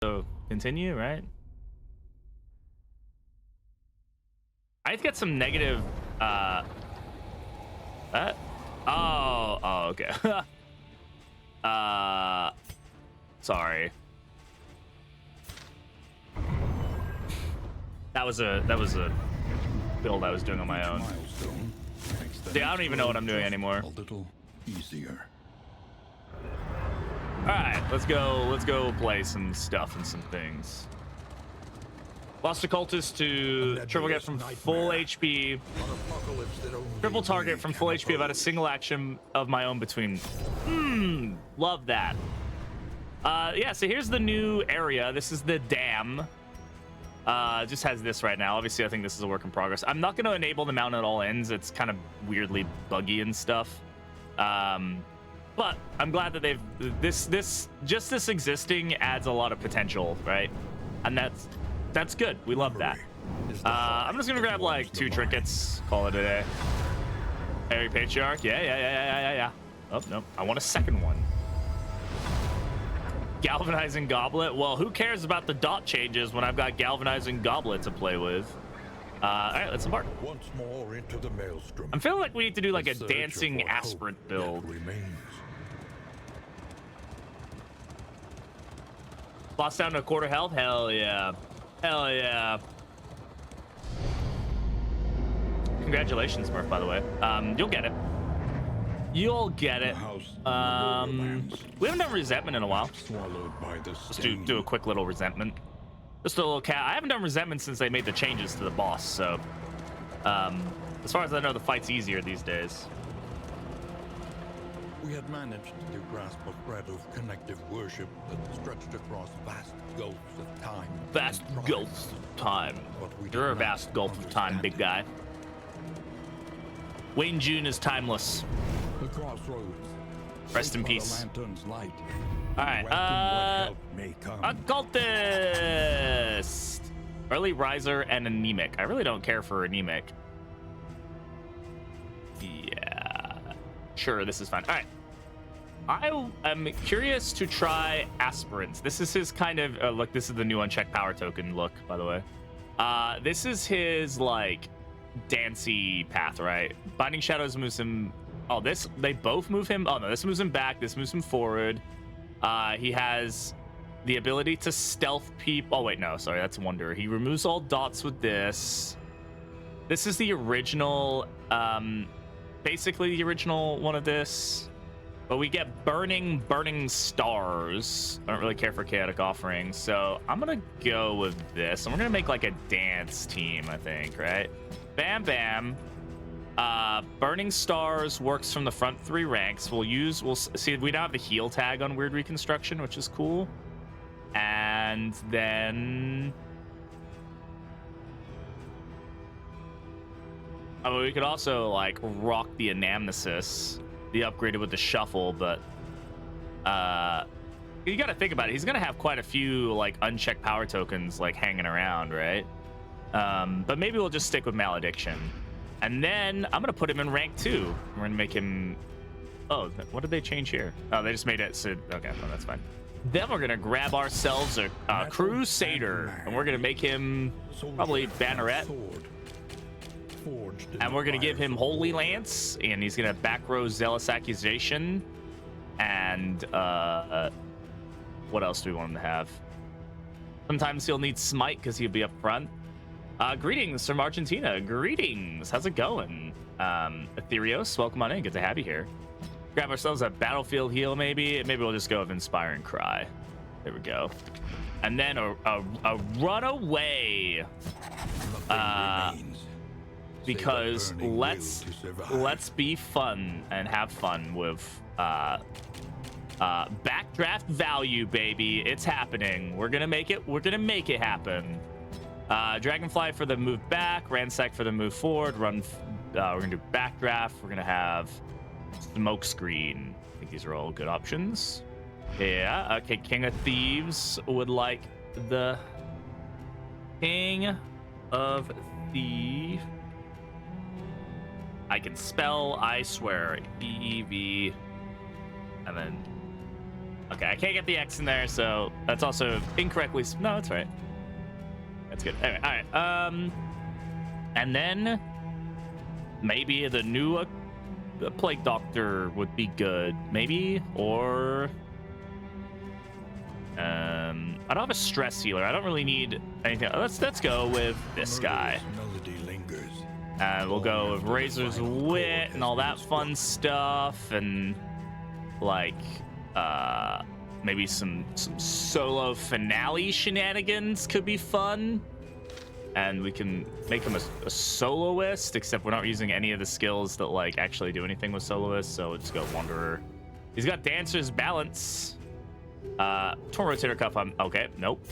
So continue, right? I get some negative oh okay. Sorry. That was a build I was doing on my own. See, I don't even know what I'm doing anymore. A little easier. All right, let's go play some stuff and some things. Lost Occultist to triple get from full HP. Triple target from full HP without a single action of my own between. Love that. Yeah, so here's the new area. This is the dam. Just has this right now. Obviously, I think this is a work in progress. I'm not going to enable the mountain at all ends. It's kind of weirdly buggy and stuff. But I'm glad that they've this existing adds a lot of potential, right? And that's good. We love that. I'm just gonna grab like 2 trinkets. Call it a day. Harry Patriarch. Yeah. Oh no, I want a second one. Galvanizing Goblet. Well, who cares about the dot changes when I've got Galvanizing Goblet to play with? All right, let's embark. Once more into the maelstrom. I'm feeling like we need to do like a dancing aspirant build. Lost down to a quarter health. Hell yeah. Hell yeah. Congratulations, Murph, by the way. You'll get it. You'll get it. We haven't done resentment in a while. Let's do a quick little resentment. Just a little cat. I haven't done resentment since they made the changes to the boss, so as far as I know, the fight's easier these days. We had managed to grasp a thread of connective worship that stretched across vast gulfs of time. Vast gulfs of time. You're a vast gulf of time, big guy. Wayne June is timeless. The crossroads. Rest in peace. Lantern's light. All right. Occultist. Early riser and anemic. I really don't care for anemic. Yeah. Sure, this is fine. All right. I am curious to try Aspirant. This is his kind of look. This is the new unchecked power token look, by the way. This is his like dancey path, right? Binding Shadows moves him. Oh, they both move him. Oh no, this moves him back. This moves him forward. He has the ability to stealth peep. Oh wait, no, sorry, that's Wonder. He removes all dots with this. This is the original, basically the original one of this. But we get burning stars. I don't really care for chaotic offerings, so I'm gonna go with this. And we're gonna make like a dance team, I think, right? Bam, bam. Burning stars works from the front 3 ranks. We'll see. We now have the heal tag on Weird Reconstruction, which is cool. And then, I mean, we could also like rock the Anamnesis, the upgraded with the shuffle, but you got to think about it. He's gonna have quite a few like unchecked power tokens like hanging around, right? But maybe we'll just stick with Malediction. And then I'm gonna put him in rank 2. We're gonna make him. Oh, what did they change here? Oh, they just made it so. Okay, well, that's fine. Then we're gonna grab ourselves a Crusader, and we're gonna make him probably Banneret. And we're gonna give him Holy Lance, and he's gonna back row Zealous Accusation. And what else do we want him to have? Sometimes he'll need Smite because he'll be up front. Greetings from Argentina. Greetings. How's it going? Ethereos, welcome on in. Good to have you here. Grab ourselves a battlefield heal, maybe. Maybe we'll just go with Inspire and Cry. There we go. And then a runaway. Because let's be fun and have fun with backdraft value, baby. It's happening. We're gonna make it happen. Dragonfly for the move back, Ransack for the move forward, run. We're gonna do backdraft. We're gonna have smoke screen. I think these are all good options. Yeah. Okay. King of Thieves would like the King of Thieves. I can spell, I swear, EEV, and then Okay, I can't get the X in there, so that's also incorrectly. No, that's right. That's good. Anyway, all right. And then maybe the new plague doctor would be good, maybe, or I don't have a stress healer. I don't really need anything. Let's go with this guy. Melody lingers. And we'll go with Razor's Wit and all that fun stuff, and like maybe some solo finale shenanigans could be fun. And we can make him a soloist, except we're not using any of the skills that like actually do anything with soloist. So let's go Wanderer. He's got Dancer's Balance. Torn Rotator Cuff. Okay, nope.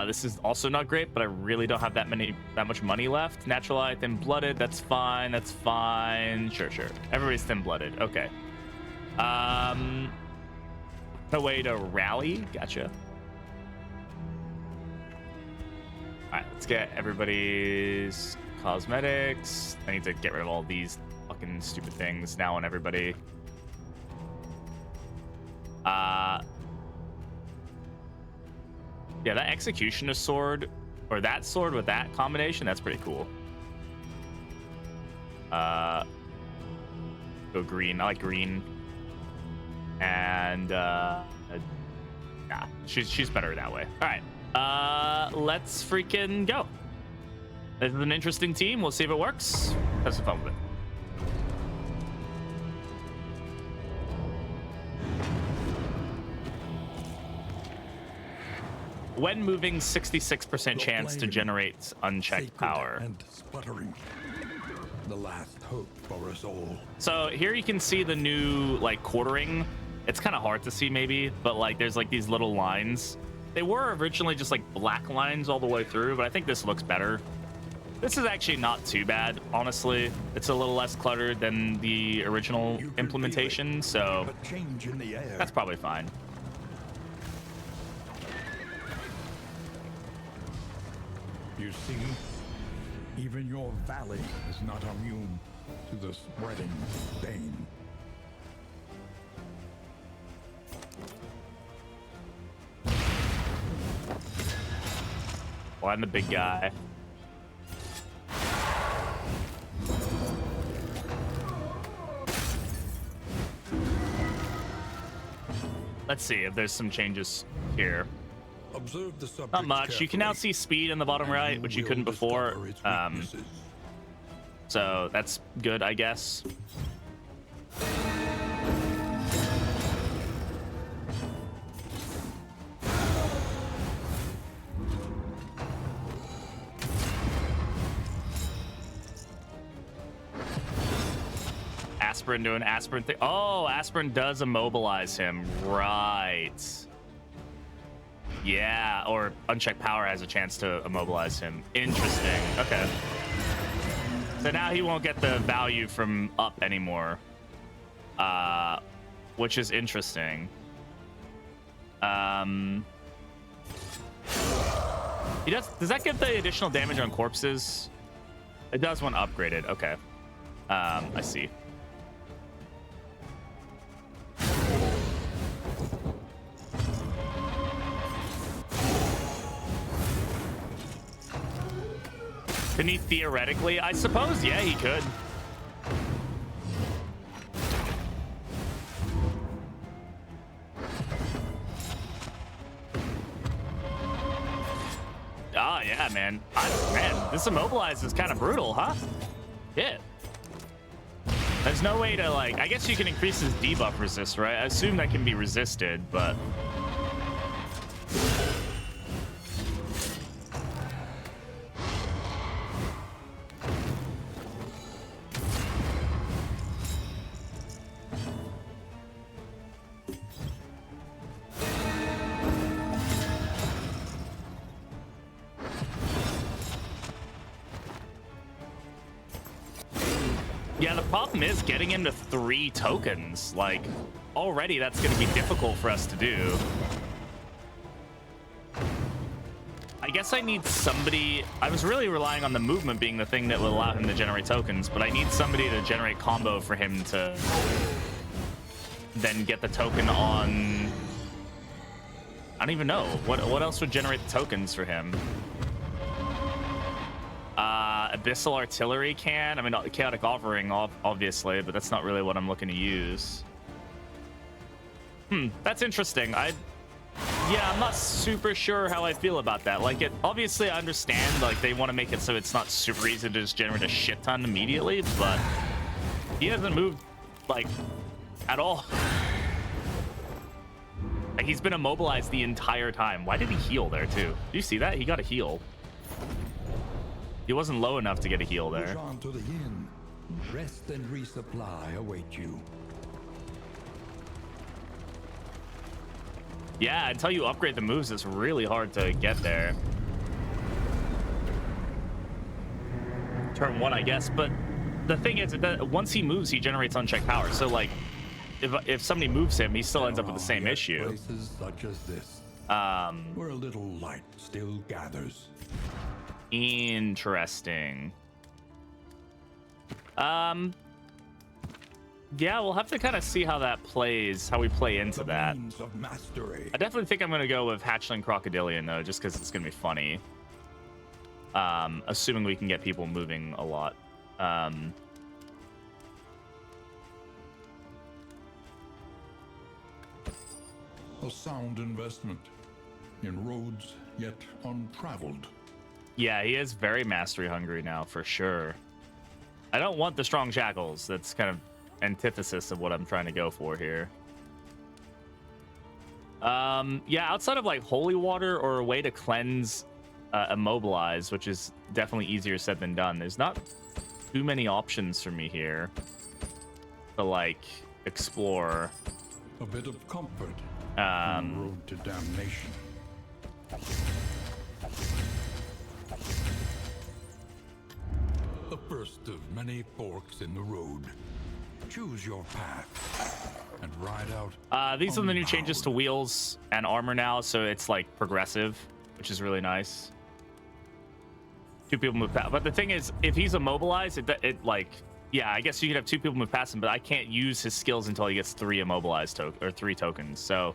This is also not great, but I really don't have that much money left. Natural Eye, Thin Blooded. That's fine. That's fine. Sure. Everybody's Thin Blooded. Okay. No way to rally. Gotcha. All right, let's get everybody's cosmetics. I need to get rid of all these fucking stupid things now on everybody. Yeah, that Executioner sword, or that sword with that combination, that's pretty cool. Go green. I like green. And yeah, she's better that way. All right. Let's freaking go. This is an interesting team. We'll see if it works. Have some fun with it. When moving, 66% chance to generate unchecked power. And sputtering. The last hope for us all. So here you can see the new like quartering. It's kind of hard to see maybe, but like there's like these little lines. They were originally just like black lines all the way through, but I think this looks better. This is actually not too bad, honestly. It's a little less cluttered than the original implementation, so A change in the air. that's probably fine. You see, even your valley is not immune to the spreading bane. Well, I'm the big guy. Let's see if there's some changes here. Observe the subject Not much. You can now carefully, see speed in the bottom and right, which you will couldn't before. discover its weaknesses. So that's good, I guess. Aspirant doing Aspirant thing. Oh, Aspirant does immobilize him. Right. Yeah, or unchecked power has a chance to immobilize him. Interesting. Okay. So now he won't get the value from up anymore. Which is interesting. He does that get the additional damage on corpses? It does when upgraded. Okay. I see. Can he theoretically? I suppose, yeah, he could. Oh, yeah, man. Man, this immobilize is kind of brutal, huh? Yeah. There's no way to, like... I guess you can increase his debuff resist, right? I assume that can be resisted, but... Yeah, the problem is getting him to 3 tokens. Like, already that's going to be difficult for us to do. I guess I need somebody... I was really relying on the movement being the thing that would allow him to generate tokens, but I need somebody to generate combo for him to then get the token on. I don't even know what else would generate the tokens for him. Abyssal artillery can. I mean, chaotic offering, obviously, but that's not really what I'm looking to use. That's interesting. Yeah, I'm not super sure how I feel about that. Like, obviously I understand, like, they want to make it so it's not super easy to just generate a shit ton immediately, but he hasn't moved, like, at all. Like, he's been immobilized the entire time. Why did he heal there, too? Do you see that? He got a heal. He wasn't low enough to get a heal there. Push on to the inn. Rest and resupply await you. Yeah, until you upgrade the moves, it's really hard to get there. Turn 1, I guess, but the thing is that once he moves, he generates unchecked power. So, like, if somebody moves him, he still ends up with the same issue. Places such as this, where a little light still gathers. Interesting. Yeah, we'll have to kind of see how that plays, how we play into that. Of mastery. I definitely think I'm going to go with Hatchling Crocodilian, though, just because it's going to be funny. Assuming we can get people moving a lot. A sound investment in roads yet untraveled. Yeah, he is very mastery hungry now, for sure. I don't want the strong shackles. That's kind of antithesis of what I'm trying to go for here. Yeah, outside of like holy water or a way to cleanse immobilize, which is definitely easier said than done, there's not too many options for me here to like explore. A bit of comfort. Road to damnation. The first of many forks in the road. Choose your path and ride out. These are the new changes to wheels and armor now, so it's like progressive, which is really nice. 2 people move past, but the thing is, if he's immobilized, it like, yeah, I guess you could have 2 people move past him, but I can't use his skills until he gets 3 immobilized or 3 tokens. So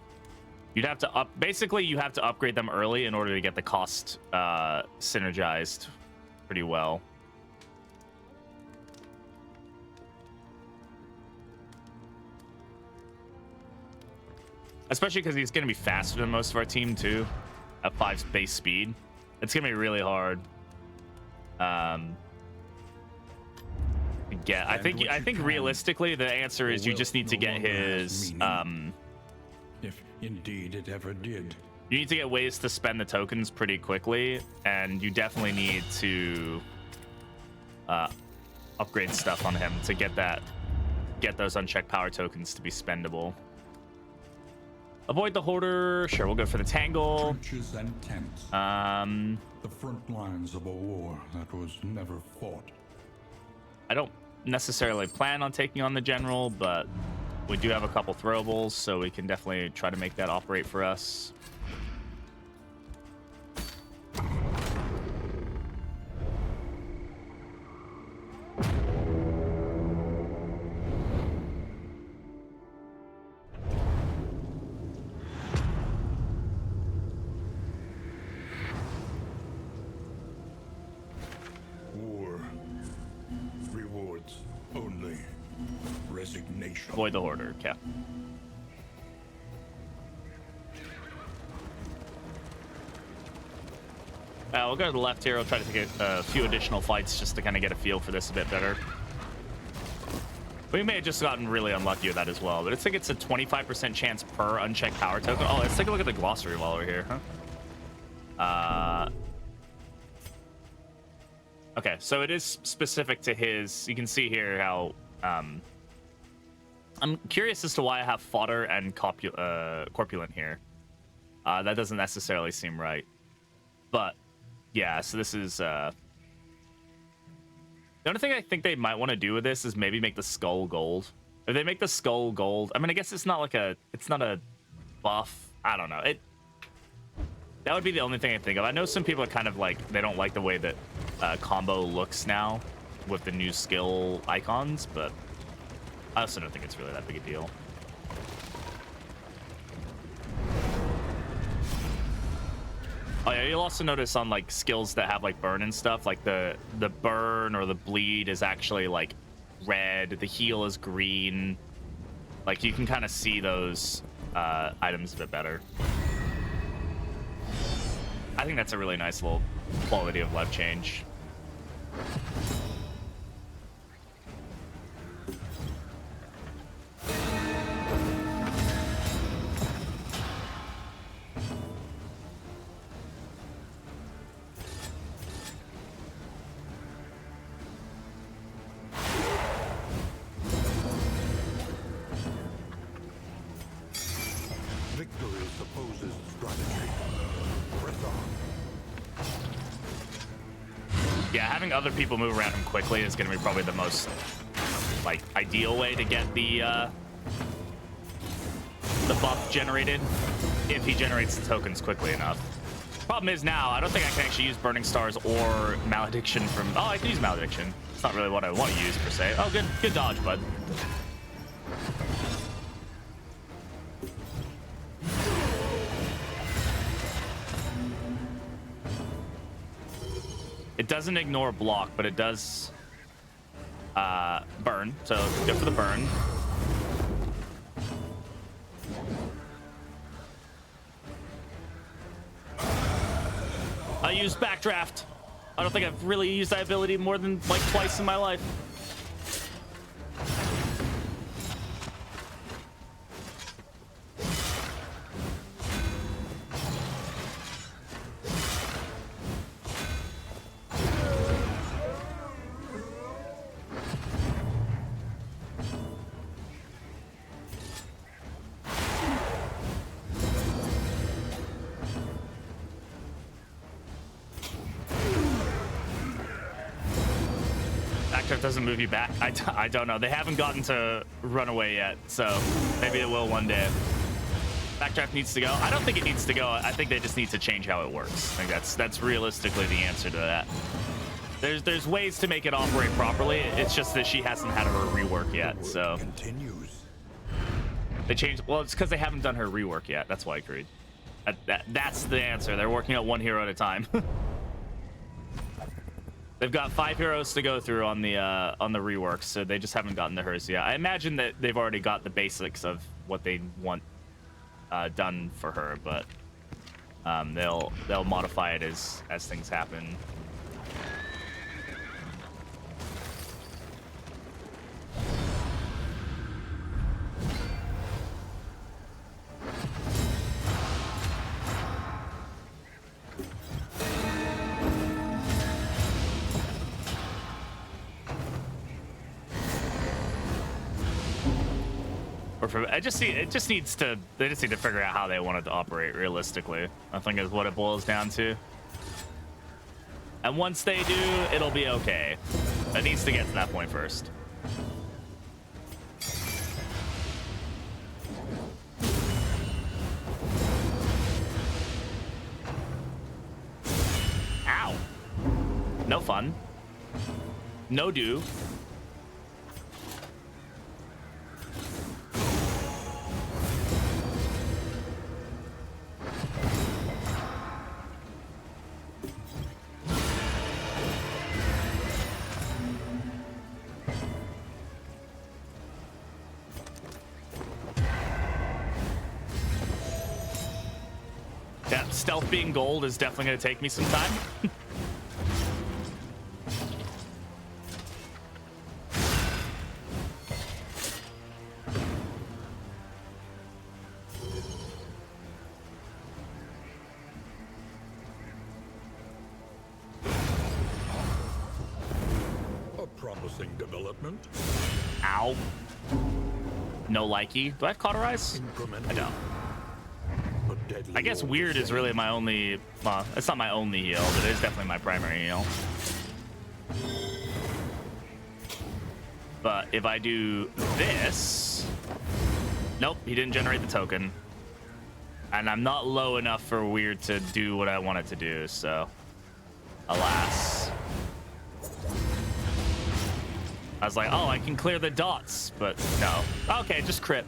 you'd have to basically you have to upgrade them early in order to get the cost synergized pretty well. Especially because he's going to be faster than most of our team, too. At 5 base speed. It's going to be really hard. I think realistically, the answer is you just need to get his... if indeed it ever did. You need to get ways to spend the tokens pretty quickly. And you definitely need to upgrade stuff on him to get those unchecked power tokens to be spendable. Avoid the Hoarder. Sure, we'll go for the Tangle. Trenches and tents. The front lines of a war that was never fought. I don't necessarily plan on taking on the General, but we do have a couple throwables, so we can definitely try to make that operate for us. Avoid the Hoarder, okay. We'll go to the left here. We'll try to take a few additional fights just to kind of get a feel for this a bit better. We may have just gotten really unlucky with that as well, but I think it's a 25% chance per unchecked power token. Oh, let's take a look at the glossary while we're here, huh? Okay, so it is specific to his... You can see here how... I'm curious as to why I have fodder and corpulent here. That doesn't necessarily seem right. But, yeah, so this is... The only thing I think they might want to do with this is maybe make the skull gold. If they make the skull gold... I mean, I guess it's not like it's not a buff. I don't know. That would be the only thing I think of. I know some people are kind of like... They don't like the way that combo looks now with the new skill icons, but... I also don't think it's really that big a deal. Oh yeah, you'll also notice on like skills that have like burn and stuff, like the burn or the bleed is actually like red, the heal is green. Like you can kind of see those items a bit better. I think that's a really nice little quality of life change. Victory supposes strategy. Press on. Yeah, having other people move around him quickly is going to be probably the most like ideal way to get the buff generated if he generates the tokens quickly enough. Problem is now I don't think I can actually use burning stars or malediction from. Oh, I can use malediction. It's not really what I want to use per se. Oh, good dodge, bud. It doesn't ignore block, but it does burn. So go for the burn. I used backdraft. I don't think I've really used that ability more than like twice in my life. Doesn't move you back. I don't know. They haven't gotten to runaway yet, so maybe it will one day. Backdraft needs to go. I don't think it needs to go. I think they just need to change how it works. I think that's realistically the answer to that. There's ways to make it operate properly. It's just that she hasn't had her rework yet, so Continues. they changed. Well, it's because they haven't done her rework yet. That's why I agreed. That's the answer. They're working out one hero at a time. They've got 5 heroes to go through on the rework, so they just haven't gotten to hers yet. I imagine that they've already got the basics of what they want done for her, but they'll modify it as things happen. They just need to figure out how they want it to operate realistically. I think is what it boils down to. And once they do, it'll be okay. It needs to get to that point first. Ow. No fun. No do. Stealth being gold is definitely going to take me some time. A promising development. Ow. No likey. Do I have cauterize? I don't. I guess weird is really my only, well, it's not my only heal, but it is definitely my primary heal. But if I do this, nope, he didn't generate the token. And I'm not low enough for weird to do what I want it to do, so alas. I was like, oh, I can clear the dots, but no. Okay, just crit.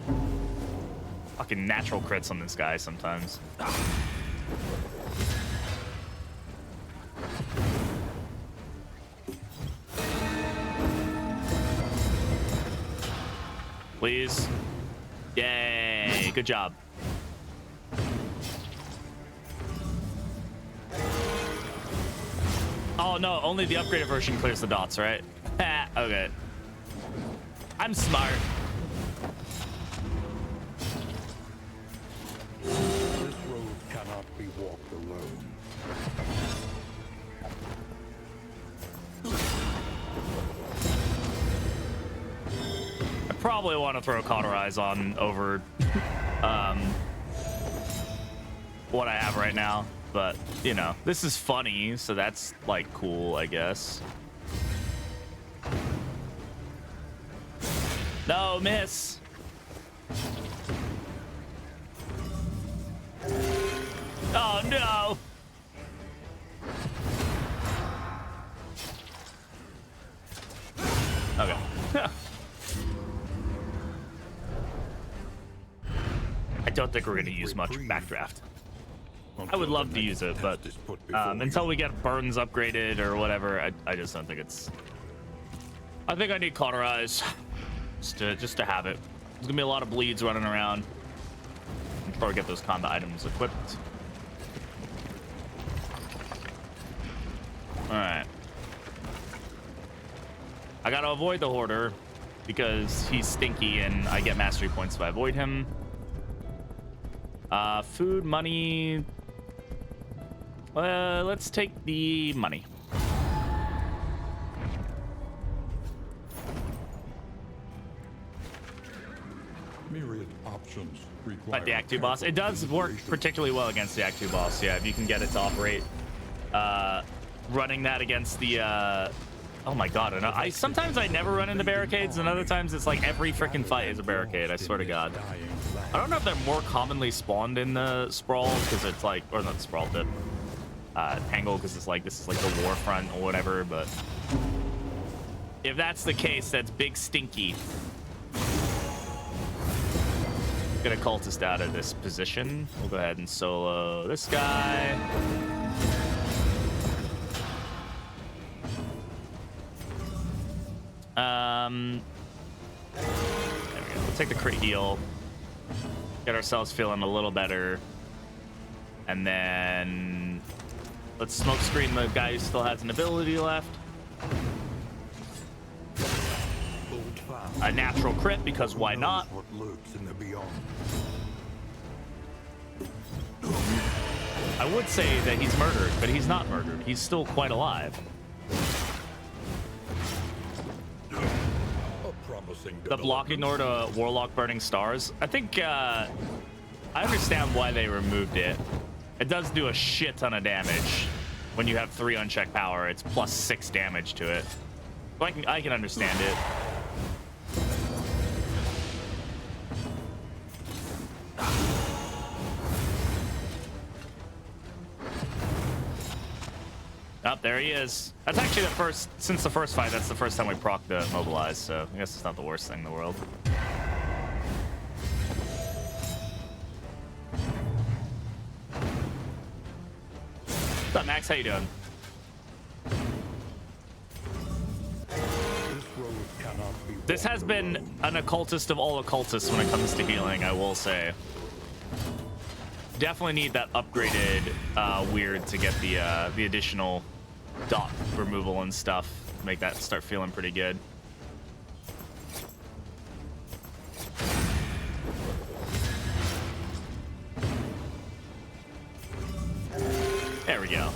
Fucking natural crits on this guy sometimes. Please. Yay. Good job. Oh, no. Only the upgraded version clears the dots, right? Okay. I'm smart. This road cannot be walked alone. I probably want to throw Cauterize on over what I have right now. But, you know, this is funny, so that's, like, cool, I guess. No, miss. Oh, no. Okay. I don't think we're going to use much backdraft. I would love to use it, but until we get Burns upgraded or whatever, I just don't think it's... I think I need Cauterize just to have it. There's gonna be a lot of bleeds running around before we get those combat items equipped. All right. I gotta avoid the Hoarder because he's stinky and I get mastery points if I avoid him. Food, money. Let's take the money. Myriad options require. Like the Act 2 boss. It does work particularly well against the Act 2 boss. Yeah, if you can get it to operate. Running that against the... oh my god. And sometimes I never run into barricades, and other times it's like every freaking fight is a barricade. I swear to god. I don't know if they're more commonly spawned in the Sprawl, because it's like... Or not Sprawl, but... Tangle, because it's like this is like the war front or whatever, but if that's the case, that's big stinky. Get a cultist out of this position. We'll go ahead and solo this guy. There we go. We'll take the crit heal. Get ourselves feeling a little better, and then let's smoke screen the guy who still has an ability left. A natural crit, because why not? What lurks in the beyond. I would say that he's murdered, but he's not murdered. He's still quite alive. The block ignored a Warlock Burning Stars. I think I understand why they removed it. It does do a shit ton of damage. When you have 3 unchecked power, it's plus 6 damage to it. So I can understand it. Oh, there he is. That's actually the first, since the first fight, that's the first time we proc the mobilize, so I guess it's not the worst thing in the world. What's up, Max? How you doing? This has been an occultist of all occultists when it comes to healing, I will say. Definitely need that upgraded weird to get the additional dot removal and stuff. Make that start feeling pretty good. There we go.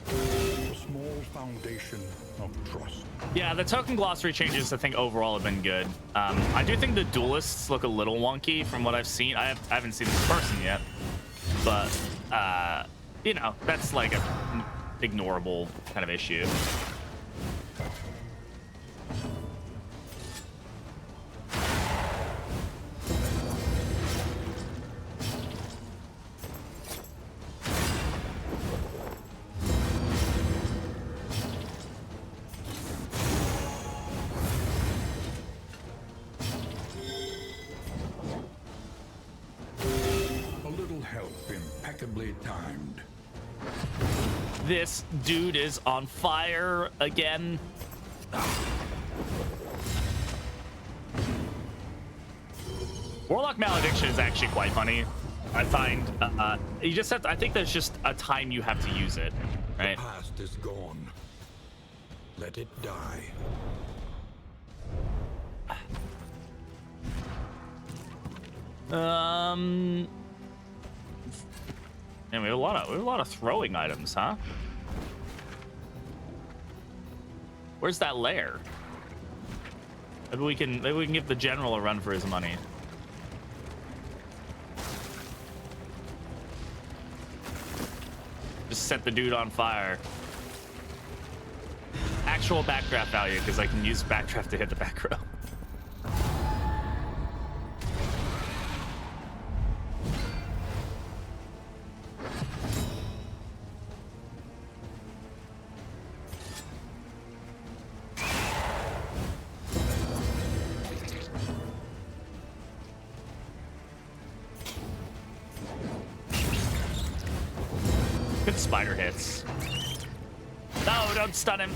A small foundation of trust. Yeah, the token glossary changes, I think, overall have been good. I do think the duelists look a little wonky from what I've seen. I haven't seen this person yet, but, you know, that's like a ignorable kind of issue. Help impeccably timed. This dude is on fire again. Warlock Malediction is actually quite funny. I find you just have to, I think there's just a time you have to use it, right? The past is gone. Let it die. And we have a lot of throwing items, huh? Where's that lair? Maybe we can give the general a run for his money. Just set the dude on fire. Actual backdraft value, because I can use backdraft to hit the back row. Good spider hits. No, don't stun him.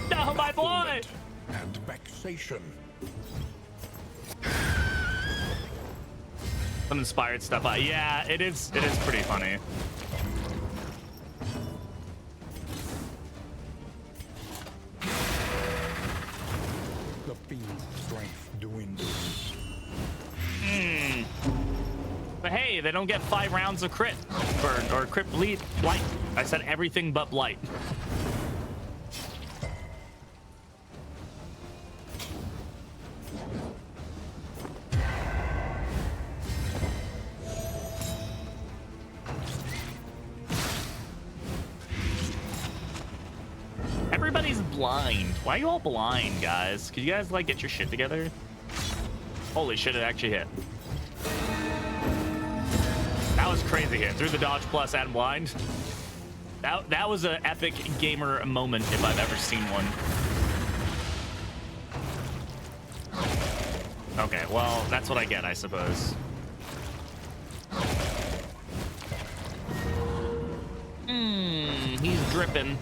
No, my boy! And vexation. Some inspired stuff. Yeah, it is pretty funny. The fiend's strength dwindles. But hey, they don't get 5 rounds of crit burn or crit bleed blight. I said everything but blight. Everybody's blind. Why are you all blind, guys? Could you guys like get your shit together? Holy shit, it actually hit. That was crazy hit. Through the dodge plus and blind. That was an epic gamer moment if I've ever seen one. Okay, well, that's what I get, I suppose. He's dripping.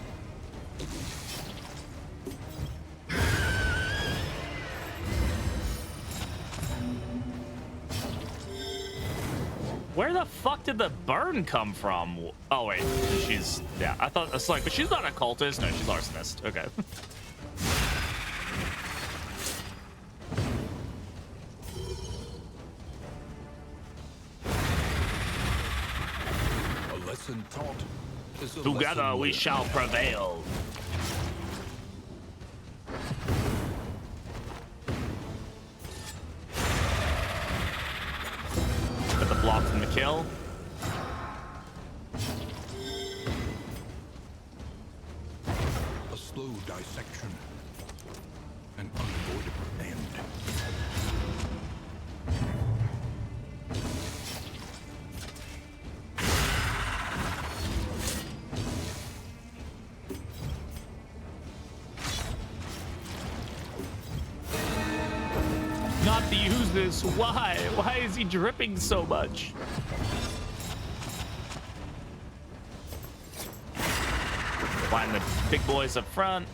Where the fuck did the burn come from? Oh wait, she's, yeah, I thought it's like, but she's not a cultist. No, she's arsonist. Okay. A lesson taught is a Together lesson we learned. shall prevail. Got the block from the kill. A slow dissection. An unavoidable end. Not to use this. Why? Why is he dripping so much? Find the big boys up front.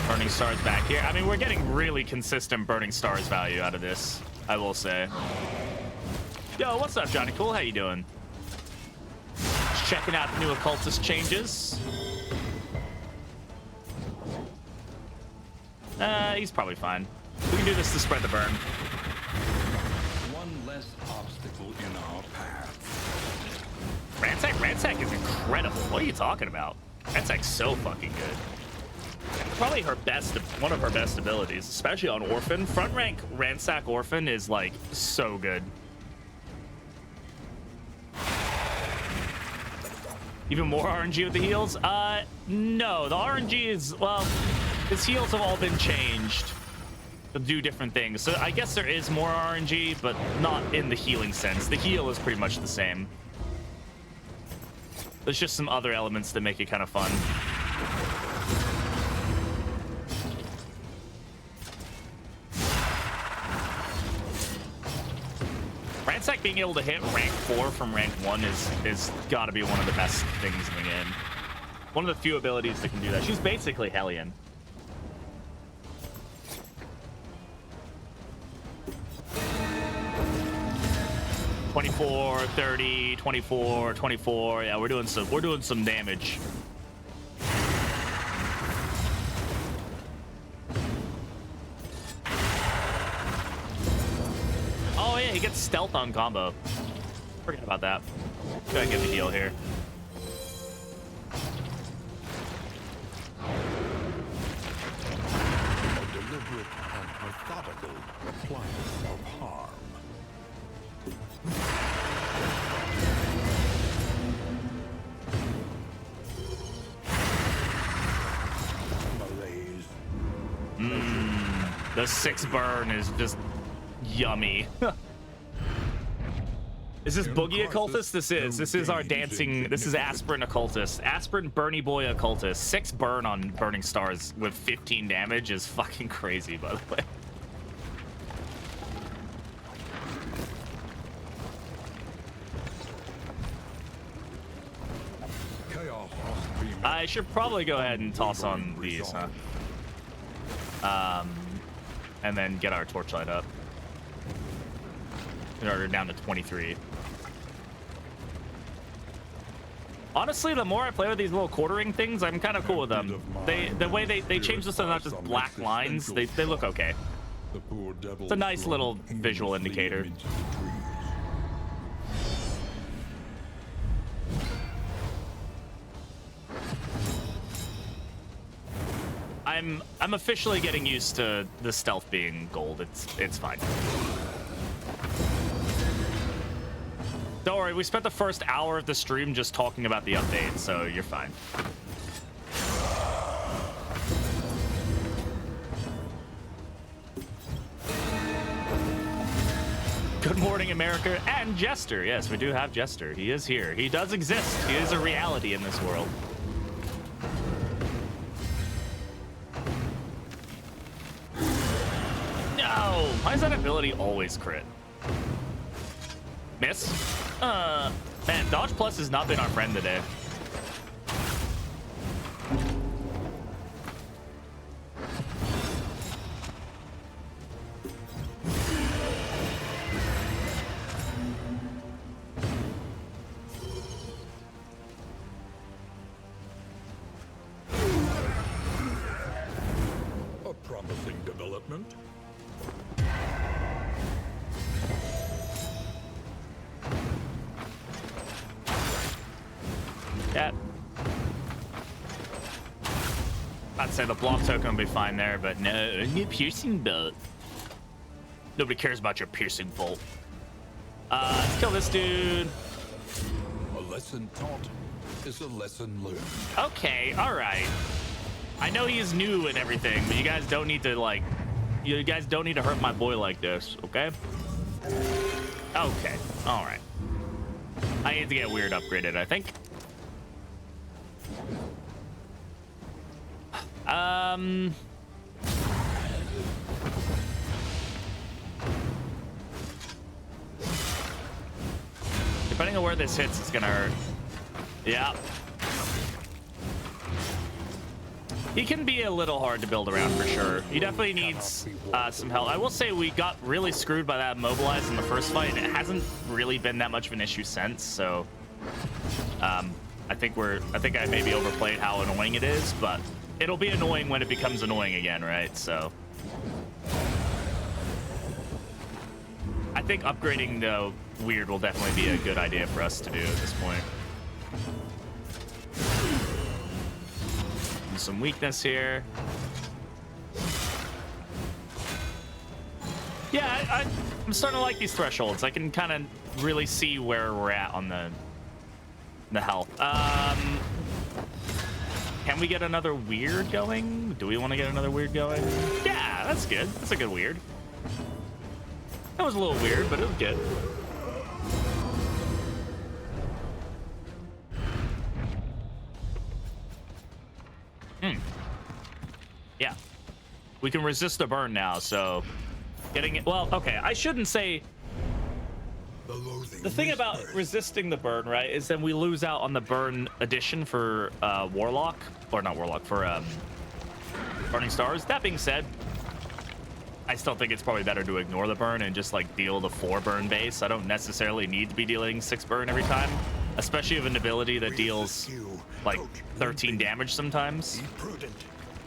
Burning stars back here. I mean, we're getting really consistent burning stars value out of this, I will say. Yo, what's up, Johnny Cool? How you doing? Just checking out the new occultist changes. He's probably fine. We can do this to spread the burn. One less obstacle in our path. Ransack is incredible. What are you talking about? Ransack's so fucking good. Probably her best, one of her best abilities, especially on Orphan. Front rank Ransack Orphan is like so good. Even more RNG with the heals? No, the RNG is, well, his heals have all been changed to do different things. So I guess there is more RNG, but not in the healing sense. The heal is pretty much the same. There's just some other elements that make it kind of fun. Ransack being able to hit rank 4 from rank 1 is got to be one of the best things in the game. One of the few abilities that can do that. She's basically Hellion. $24, 30, 24, 24. Yeah, we're doing some damage. Oh yeah, he gets stealth on combo. Forget about that. Gotta get the heal here. A deliberate and methodical appliance of harm. Malaise. The 6 burn is just yummy. Is this Boogie Occultist? This is our dancing. This is Aspirant Occultist. Aspirant Bernie Boy Occultist. 6 burn on Burning Stars with 15 damage is fucking crazy, by the way. I should probably go ahead and toss on these, huh? And then get our torchlight up. In order down to 23. Honestly, the more I play with these little quartering things, I'm kind of cool with them. The way they change this to not just black lines, they look okay. It's a nice little visual indicator. I'm officially getting used to the stealth being gold. It's fine. Don't worry, we spent the first hour of the stream just talking about the update, so you're fine. Good morning, America, and Jester. Yes, we do have Jester. He is here. He does exist. He is a reality in this world. No! Why is that ability always crit? Miss? Man, Dodge Plus has not been our friend today. A promising development. Yeah. I'd say the block token will be fine there, but no, new piercing bolt. Nobody cares about your piercing bolt. Let's kill this dude. A lesson taught is a lesson learned. Okay, all right. I know he's new and everything, but you guys don't need to hurt my boy like this, okay? Okay, all right. I need to get weird upgraded, I think. Depending on where this hits, it's gonna hurt. Yeah. He can be a little hard to build around for sure. He definitely needs some help. I will say we got really screwed by that mobilize in the first fight. It hasn't really been that much of an issue since, so I think I maybe overplayed how annoying it is, but it'll be annoying when it becomes annoying again, right? So I think upgrading the weird will definitely be a good idea for us to do at this point. And some weakness here. Yeah, I'm starting to like these thresholds. I can kind of really see where we're at on the health. Can we get another weird going? Do we want to get another weird going? Yeah, that's good. That's a good weird. That was a little weird, but it was good. Yeah. We can resist the burn now, so getting it. Well, okay, I shouldn't say loathing The thing about whispers. resisting the burn, right, is then we lose out on the burn addition for Warlock, or not Warlock, for Burning Stars. That being said, I still think it's probably better to ignore the burn and just like deal the 4 burn base. I don't necessarily need to be dealing 6 burn every time, especially with an ability that deals like 13 damage sometimes. Be prudent.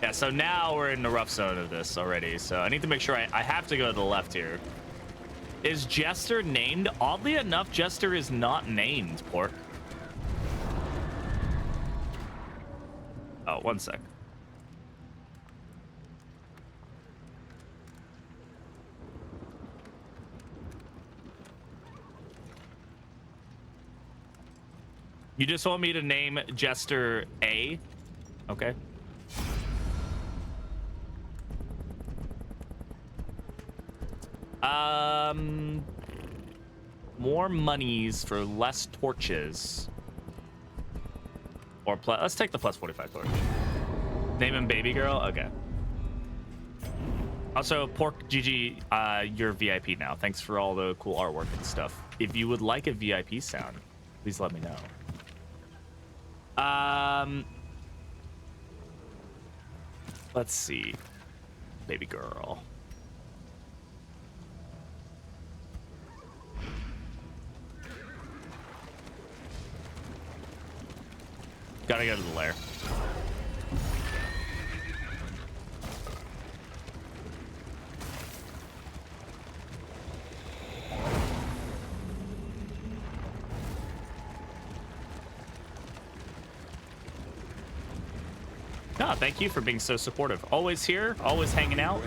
Yeah, so now we're in the rough zone of this already. So I need to make sure I have to go to the left here. Is Jester named? Oddly enough, Jester is not named, Pork. Oh, one sec. You just want me to name Jester A? Okay. More monies for less torches. Or let's take the plus 45 torch. Name him Baby Girl? Okay. Also, Pork GG, you're VIP now. Thanks for all the cool artwork and stuff. If you would like a VIP sound, please let me know. Let's see. Baby girl. Gotta go to the lair. Ah, thank you for being so supportive. Always here, always hanging out.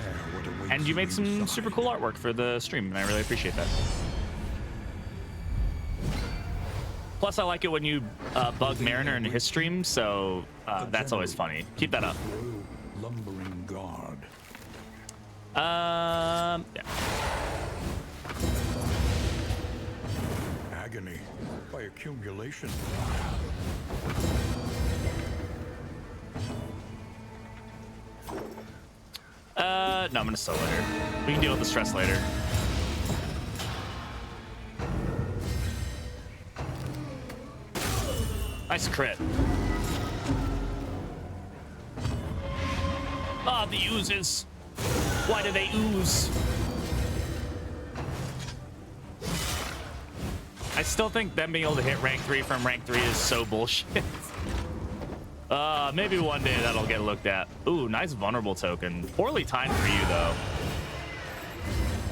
And you made some super cool artwork for the stream, and I really appreciate that. Plus, I like it when you bug Mariner in his stream, so that's always funny. Keep that up. Lumbering guard. Yeah. Agony by accumulation. No, I'm gonna solo here. We can deal with the stress later. Nice crit. Ah, the oozes. Why do they ooze? I still think them being able to hit rank 3 from rank 3 is so bullshit. Maybe one day that'll get looked at. Ooh, nice vulnerable token. Poorly timed for you, though.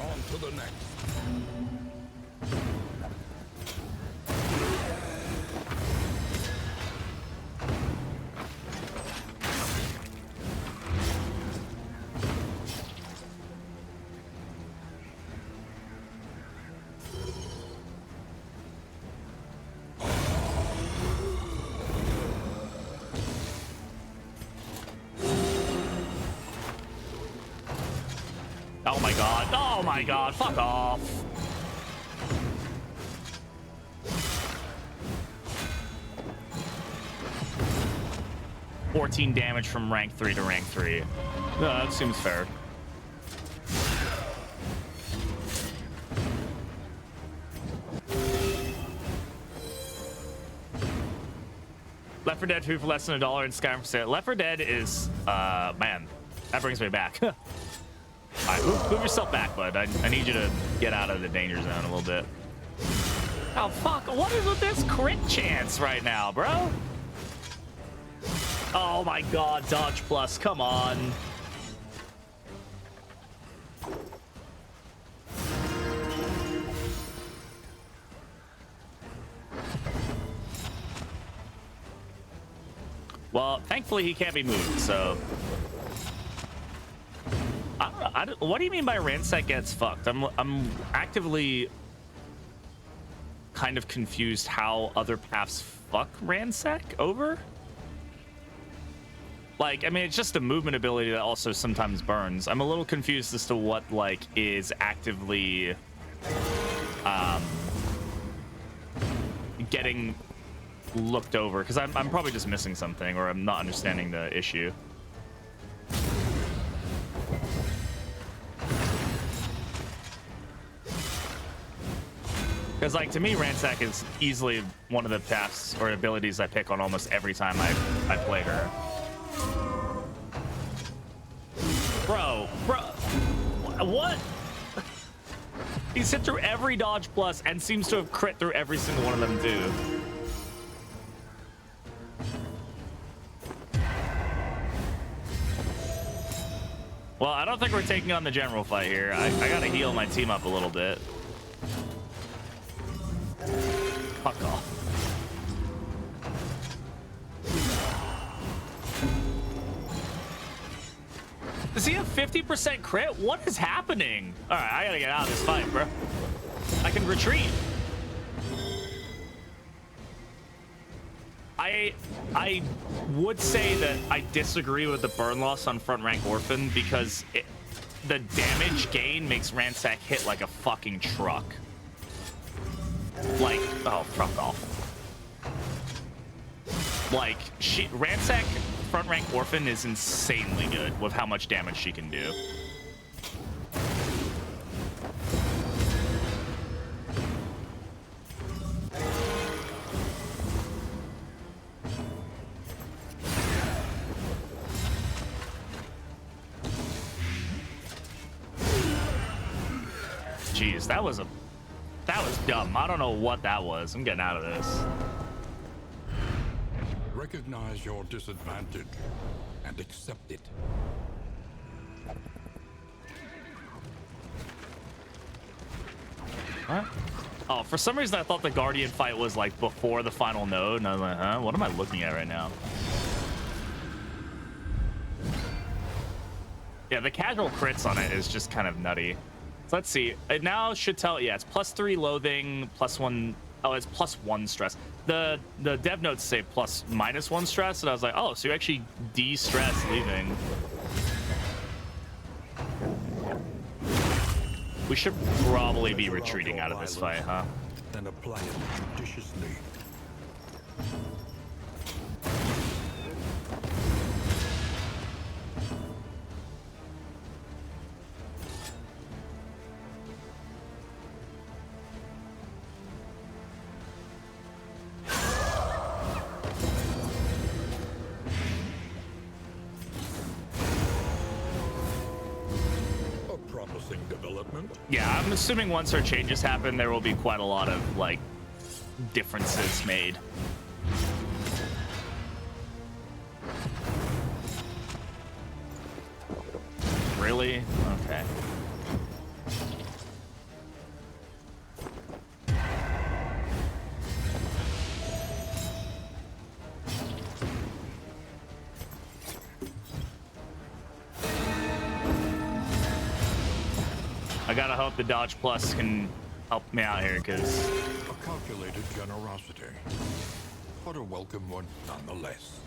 On to the next. Oh my god. Oh my god. Fuck off. $14 damage from rank 3 to rank 3. That seems fair. Left 4 Dead 2 for less than $1 and Skyrim for sale. Left 4 Dead is, man, that brings me back. All right, move yourself back, bud. I need you to get out of the danger zone a little bit. Oh, fuck. What is with this crit chance right now, bro? Oh, my God. Dodge plus. Come on. Well, thankfully, he can't be moved, so... I don't know. What do you mean by ransack gets fucked? I'm actively kind of confused how other paths fuck ransack over. Like, I mean, it's just a movement ability that also sometimes burns. I'm a little confused as to what like is actively getting looked over, because I'm probably just missing something, or I'm not understanding the issue. Because, like, to me, Ransack is easily one of the paths or abilities I pick on almost every time I play her. Bro, what? He's hit through every dodge plus and seems to have crit through every single one of them, too. Well, I don't think we're taking on the general fight here. I gotta heal my team up a little bit. Fuck off. Does he have 50% crit? What is happening? All right, I gotta get out of this fight, bro. I can retreat. I would say that I disagree with the burn loss on front rank Orphan because the damage gain makes Ransack hit like a fucking truck. Like, oh, fuck off. Like, Ransack front rank Orphan is insanely good with how much damage she can do. Jeez, that was dumb. I don't know what that was. I'm getting out of this. Recognize your disadvantage and accept it. What? Oh, for some reason I thought the Guardian fight was like before the final node, and I was like, huh? What am I looking at right now? Yeah, the casual crits on it is just kind of nutty. So let's see. It now should tell, yeah, it's +3 loathing, +1. Oh, it's +1 stress. The dev notes say ±1 stress, and I was like, oh, so you actually de-stress leaving. We should probably be retreating out of this fight, huh? Then apply it judiciously. Yeah, I'm assuming once our changes happen, there will be quite a lot of, like, differences made. Really? Okay. I gotta hope the dodge plus can help me out here, because a calculated generosity, but a welcome one nonetheless.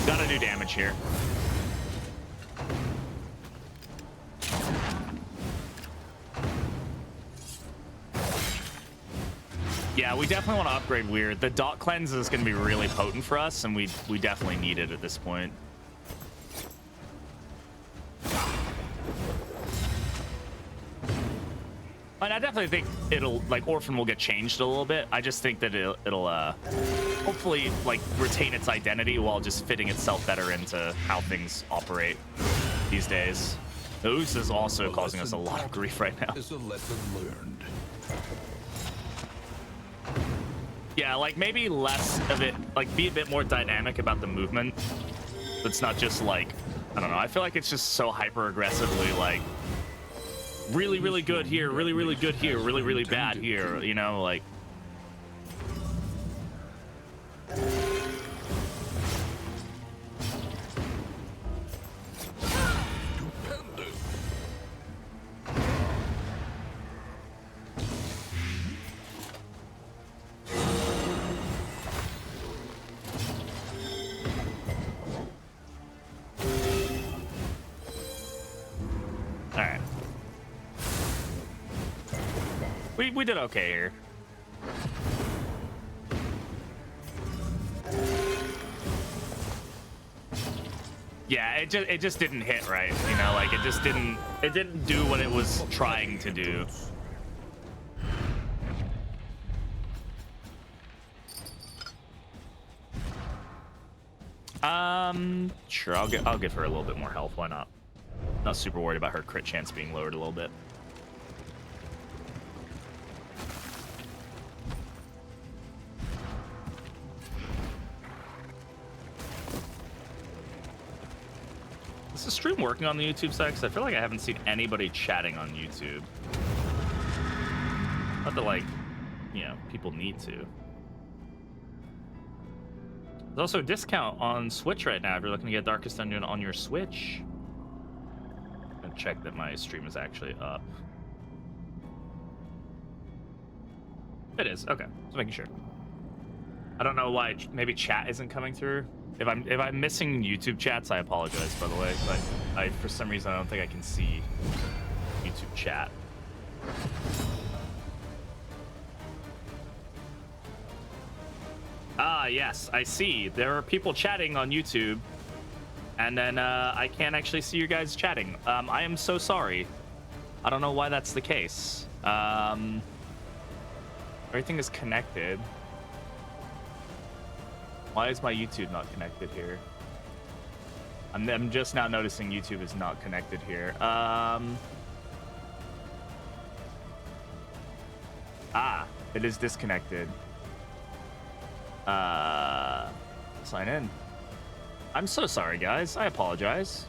Gotta do damage here. Yeah, we definitely want to upgrade Weird. The dot cleanse is going to be really potent for us, and we definitely need it at this point. And I definitely think it'll, like, Orphan will get changed a little bit. I just think that it'll hopefully, like, retain its identity while just fitting itself better into how things operate these days. The Ooze is also causing us a lot of grief right now. Is a lesson learned. Yeah, like, maybe less of it, like, be a bit more dynamic about the movement. It's not just, like, I don't know, I feel like it's just so hyper-aggressively, like, really, really good here, really, really good here, really, really bad here, you know, like. We did okay here. Yeah, it just didn't hit right, you know, like it didn't do what it was trying to do. Sure. I'll give her a little bit more health. Why not? Not super worried about her crit chance being lowered a little bit. Is the stream working on the YouTube side? Because I feel like I haven't seen anybody chatting on YouTube. Not that, like, you know, people need to. There's also a discount on Switch right now if you're looking to get Darkest Dungeon on your Switch. I'm gonna check that my stream is actually up. It is. Okay, just making sure. I don't know why. Maybe chat isn't coming through. If I'm missing YouTube chats, I apologize, by the way. But for some reason I don't think I can see YouTube chat. Ah, yes, I see. There are people chatting on YouTube, and then I can't actually see you guys chatting. I am so sorry. I don't know why that's the case. Everything is connected. Why is my YouTube not connected here? I'm just now noticing YouTube is not connected here. It is disconnected. Sign in. I'm so sorry, guys. I apologize.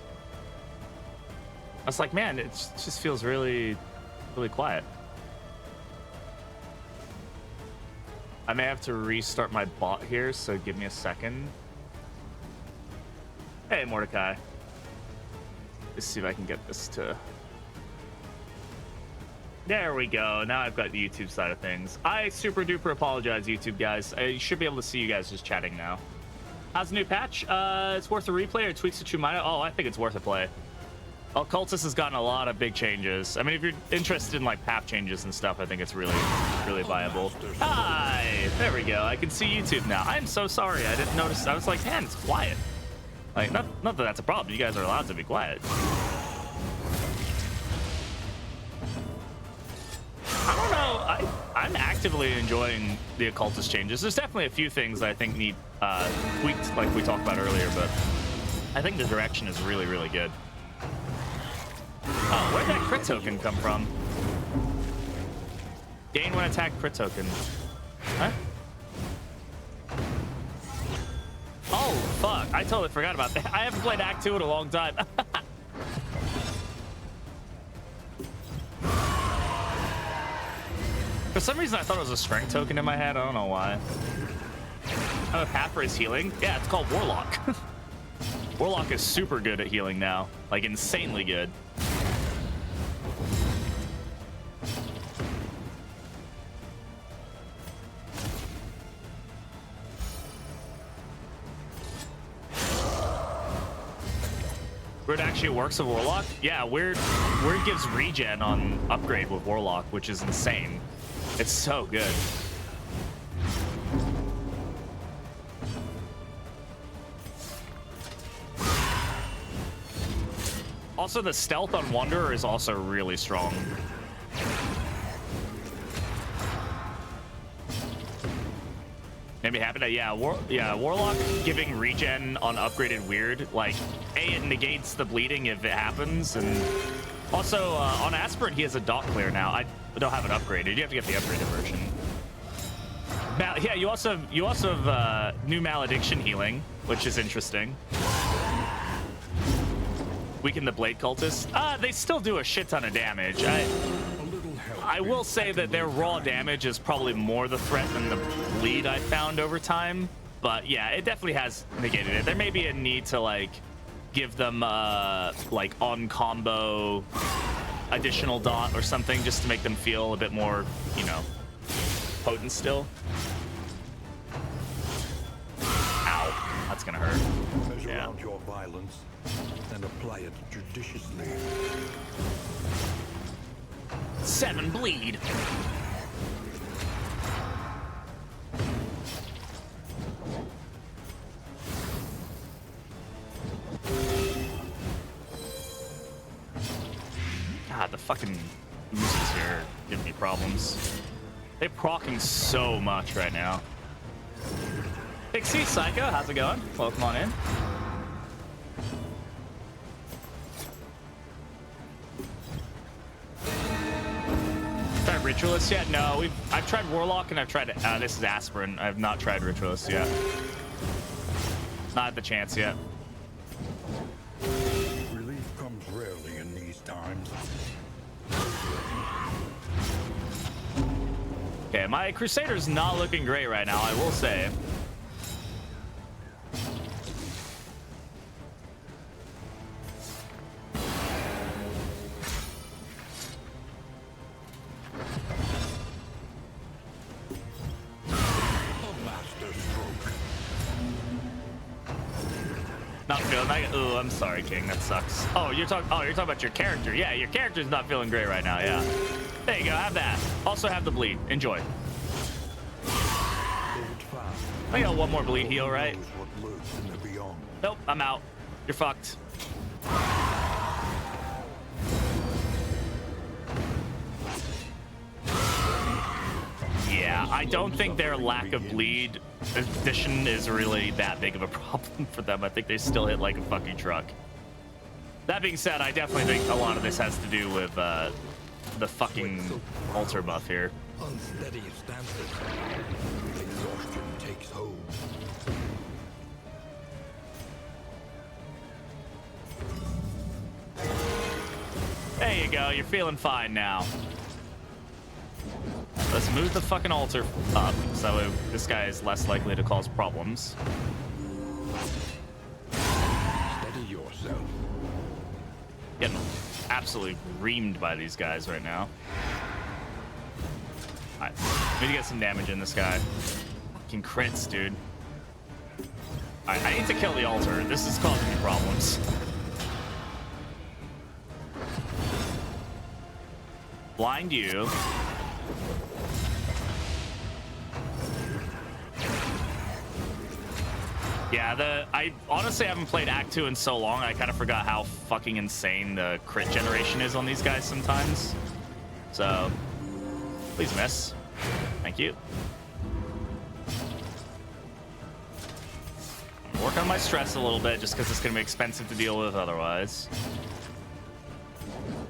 I was like, man, it just feels really, really quiet. I may have to restart my bot here, so give me a second. Hey, Mordecai. Let's see if I can get this to... There we go. Now I've got the YouTube side of things. I super duper apologize, YouTube guys. I should be able to see you guys just chatting now. How's the new patch? It's worth a replay or tweaks that you might... Oh, I think it's worth a play. Occultist has gotten a lot of big changes. I mean, if you're interested in like path changes and stuff, I think it's really, really viable. Hi! There we go. I can see YouTube now. I'm so sorry. I didn't notice. I was like, man, it's quiet. Like, not that that's a problem. You guys are allowed to be quiet. I don't know. I'm actively enjoying the Occultist changes. There's definitely a few things I think need tweaked, like we talked about earlier, but I think the direction is really, really good. Oh, where'd that crit token come from? Gain when attack crit token. Huh? Oh, fuck. I totally forgot about that. I haven't played Act 2 in a long time. For some reason, I thought it was a strength token in my head. I don't know why. I have a path for his healing. Yeah, it's called Warlock. Warlock is super good at healing now. Like, insanely good. Weird actually works with Warlock? Yeah, Weird gives regen on upgrade with Warlock, which is insane. It's so good. Also, the stealth on Wanderer is also really strong. Maybe happen to, yeah, Warlock giving regen on upgraded Weird, like, A, it negates the bleeding if it happens, and also on Aspirant he has a dot clear now. I don't have it upgraded. You have to get the upgraded version. Yeah, you also have new malediction healing, which is interesting. Weaken the Blade Cultist. They still do a shit ton of damage. I will say that their raw damage is probably more the threat than the bleed I found over time. But yeah, it definitely has negated it. There may be a need to like give them like on combo additional dot or something just to make them feel a bit more, you know, potent still. Ow, that's gonna hurt. Measure out your violence and apply it judiciously. 7 bleed. God, the fucking oozes here are giving me problems. They're proccing so much right now. Pixie, Psycho, how's it going? Welcome on in. Tried Ritualist yet? No, I've tried Warlock and I've tried this is Aspirant. I have not tried Ritualist yet. Not had the chance yet. Relief comes rarely in these times. Okay, my Crusader's not looking great right now, I will say. Not feeling like it. Ooh, I'm sorry, King. That sucks. Oh, you're talking about your character. Yeah, your character's not feeling great right now. Yeah. There you go. Have that. Also have the bleed. Enjoy. I got one more bleed heal, right? Nope. I'm out. You're fucked. Yeah, I don't think their lack of bleed addition is really that big of a problem for them. I think they still hit like a fucking truck. That being said, I definitely think a lot of this has to do with the fucking altar buff here. Unsteady stances. Exhaustion takes hold. There you go. You're feeling fine now. Let's move the fucking altar up so this guy is less likely to cause problems. Steady yourself. Getting absolutely reamed by these guys right now. Alright, we need to get some damage in this guy. Fucking crits, dude. Alright, I need to kill the altar. This is causing me problems. Blind you. Yeah, I honestly haven't played Act 2 in so long, I kind of forgot how fucking insane the crit generation is on these guys sometimes. So, please miss. Thank you. Work on my stress a little bit, just because it's going to be expensive to deal with otherwise.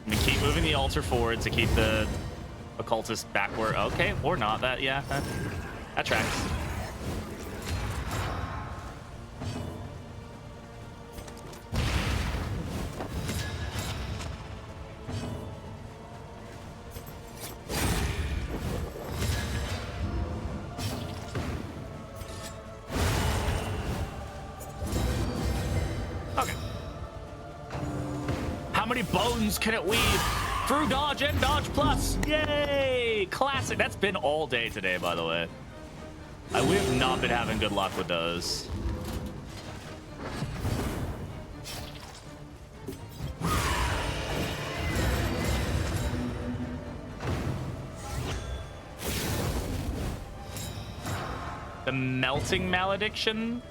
I'm going to keep moving the altar forward to keep the occultist backward. Okay, or not. That tracks. Bones can it weave through dodge and dodge plus? Yay! Classic. That's been all day today, by the way. We have not been having good luck with those. The melting malediction?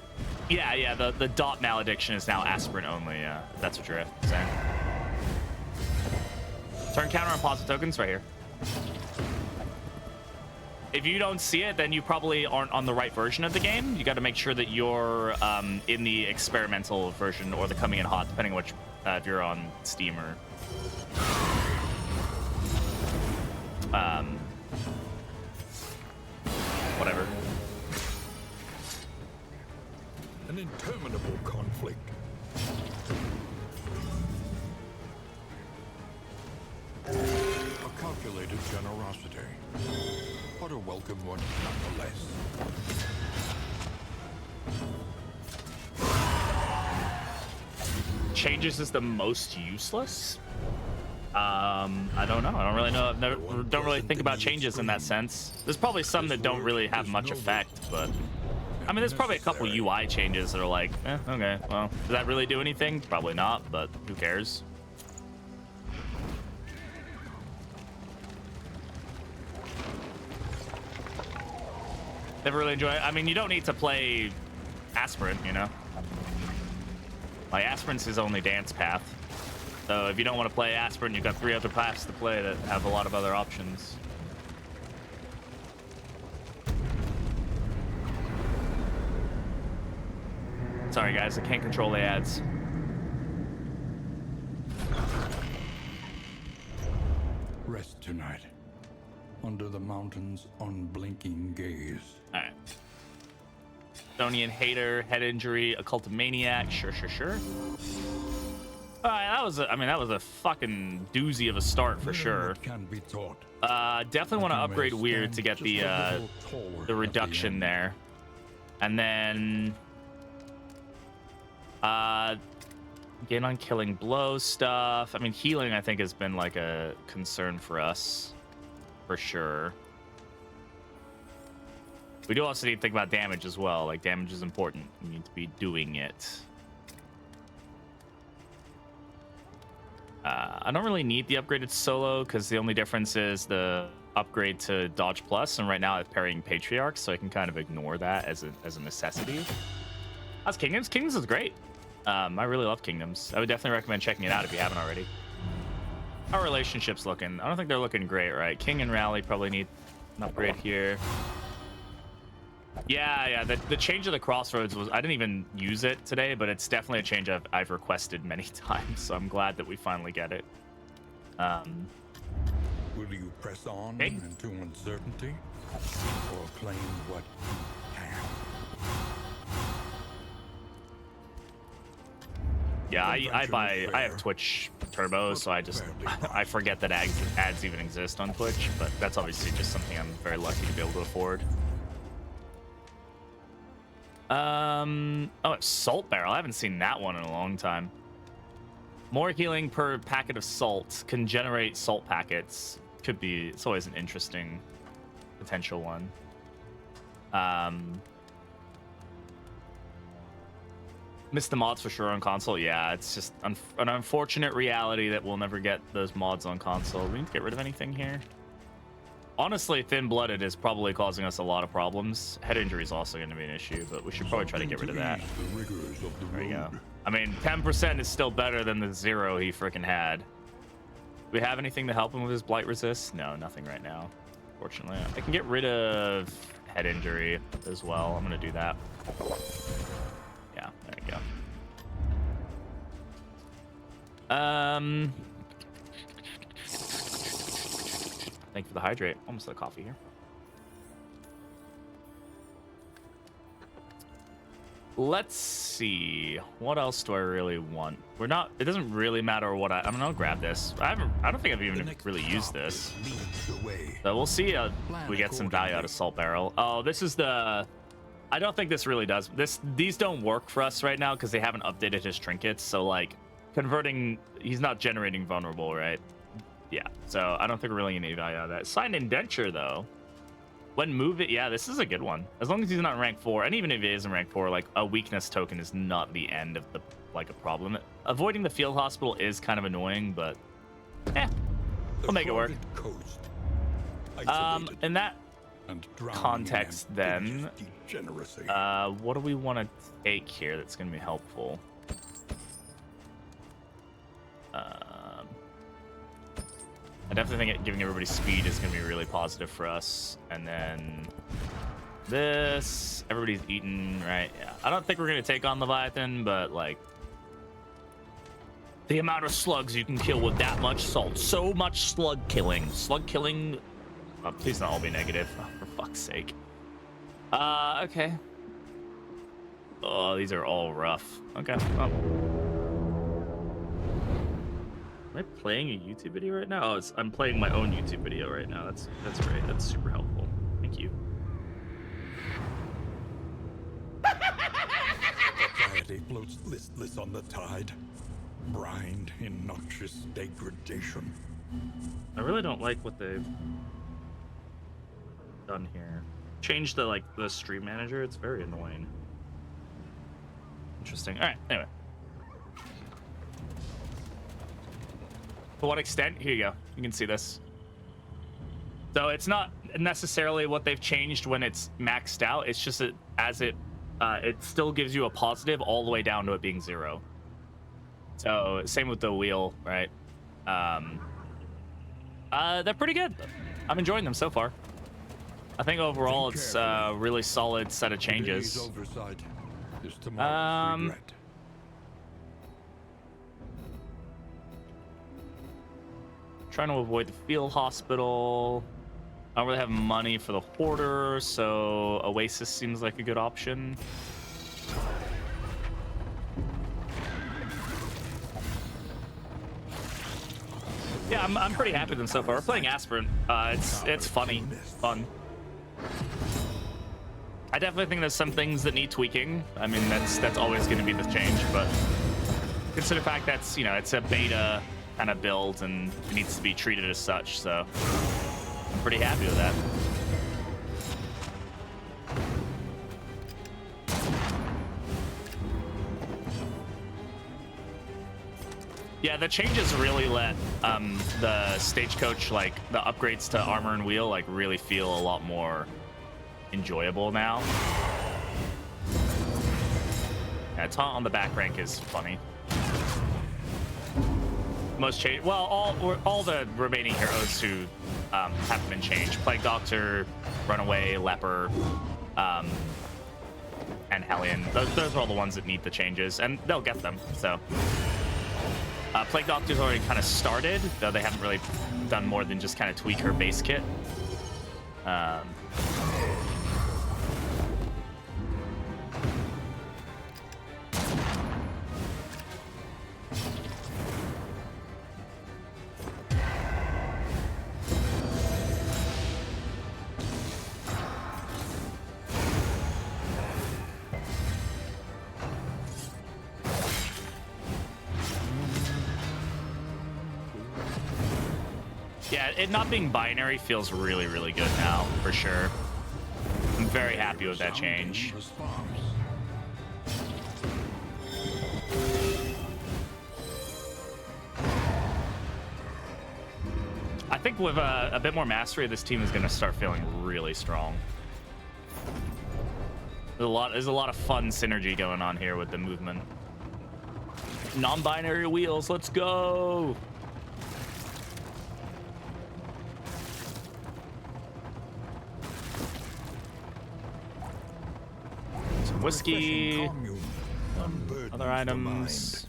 Yeah, the dot malediction is now aspirant only, yeah. That's what you're saying. Turn counter on positive tokens right here. If you don't see it, then you probably aren't on the right version of the game. You got to make sure that you're in the experimental version or the coming in hot, depending on which, if you're on Steam or whatever. An interminable conflict. A calculated generosity, but a welcome one nonetheless. Changes is the most useless? I don't know. I don't really know. Don't really think about changes in that sense. There's probably some that don't really have much effect, but I mean, there's probably a couple UI changes that are like, okay, well, does that really do anything? Probably not, but who cares? Never really enjoy it. I mean, you don't need to play Aspirant, you know? Like, Aspirant's his only dance path. So if you don't want to play Aspirant, you've got 3 other paths to play that have a lot of other options. Sorry, guys, I can't control the ads. Rest tonight. Under the mountain's unblinking gaze. All right. Estonian hater, head injury, occult maniac. Sure. All right, that was a fucking doozy of a start for sure. Can be taught. Definitely want to upgrade weird to get the reduction there, and then gain on killing blow stuff. I mean, healing I think has been like a concern for us for sure. We do also need to think about damage as well. Like, damage is important. We need to be doing it. I don't really need the upgraded solo because the only difference is the upgrade to dodge plus, and right now it's parrying patriarchs, so I can kind of ignore that as a necessity. That's Kingdoms. Kingdoms is great. I really love Kingdoms. I would definitely recommend checking it out if you haven't already. How are relationships looking? I don't think they're looking great, right? King and Rally probably need an upgrade here. Yeah. The change of the crossroads was, I didn't even use it today, but it's definitely a change I've requested many times, so I'm glad that we finally get it. Will you press on Okay. into uncertainty, or claim what you can? Yeah, I have Twitch Turbo, so I forget that ads even exist on Twitch, but that's obviously just something I'm very lucky to be able to afford. Oh, it's Salt Barrel. I haven't seen that one in a long time. More healing per packet of salt can generate salt packets. It's always an interesting potential one. Missed the mods for sure on console. Yeah, it's just an unfortunate reality that we'll never get those mods on console. We need to get rid of anything here. Honestly, thin-blooded is probably causing us a lot of problems. Head injury is also going to be an issue, but we should probably try to get rid of that. There you go. I mean, 10% is still better than the 0 he freaking had. Do we have anything to help him with his blight resist? No, nothing right now, fortunately. I can get rid of head injury as well. I'm going to do that. Yeah, there you go. Thank you for the hydrate. Almost like coffee here. Let's see. What else do I really want? It doesn't really matter what I mean, I'll grab this. I don't think I've even really used this. So we'll see we get some value out of Salt Barrel. Oh, this is the... I don't think this really does. These don't work for us right now because they haven't updated his trinkets. So like converting, he's not generating vulnerable, right? Yeah, so I don't think we're really gonna need value out of that. Sign indenture though. When move it, yeah, this is a good one. As long as he's not in rank 4, and even if he is in rank 4, like a weakness token is not the end of a problem. Avoiding the field hospital is kind of annoying, but we'll make it work. In that context then, what do we want to take here that's gonna be helpful? I definitely think giving everybody speed is going to be really positive for us. And then this, everybody's eating, right? Yeah. I don't think we're going to take on Leviathan, but like the amount of slugs you can kill with that much salt. So much slug killing. Slug killing. Oh, please not all be negative. Oh, for fuck's sake. Okay. Oh, these are all rough. Okay. Oh. Am I playing a YouTube video right now? Oh, I'm playing my own YouTube video right now. That's great. That's super helpful. Thank you. Society floats listless on the tide, brined in noxious degradation. I really don't like what they've done here. Change the stream manager. It's very annoying. Interesting. All right. Anyway. To what extent? Here you go. You can see this. So it's not necessarily what they've changed when it's maxed out. It's just that it still gives you a positive all the way down to it being 0. So same with the wheel, right? They're pretty good. I'm enjoying them so far. I think overall it's a really solid set of changes. is tomorrow's regret. Trying to avoid the field hospital. I don't really have money for the hoarder, so Oasis seems like a good option. Yeah, I'm pretty happy with them so far. We're playing Aspirant. It's funny, fun. I definitely think there's some things that need tweaking. I mean, that's always going to be the change, but consider the fact that's, you know, it's a beta kind of build and it needs to be treated as such, so I'm pretty happy with that. Yeah, the changes really let the stagecoach, like the upgrades to armor and wheel, like really feel a lot more enjoyable now. Yeah, taunt on the back rank is funny. Most change, well, all the remaining heroes who haven't been changed: Plague Doctor, Runaway, Leper, and Hellion. Those are all the ones that need the changes, and they'll get them. So. Plague Doctor's already kind of started, though they haven't really done more than just kind of tweak her base kit. Yeah, it not being binary feels really, really good now, for sure. I'm very happy with that change. I think with a bit more mastery, this team is going to start feeling really strong. There's a lot of fun synergy going on here with the movement. Non-binary wheels, let's go! Whiskey, other items.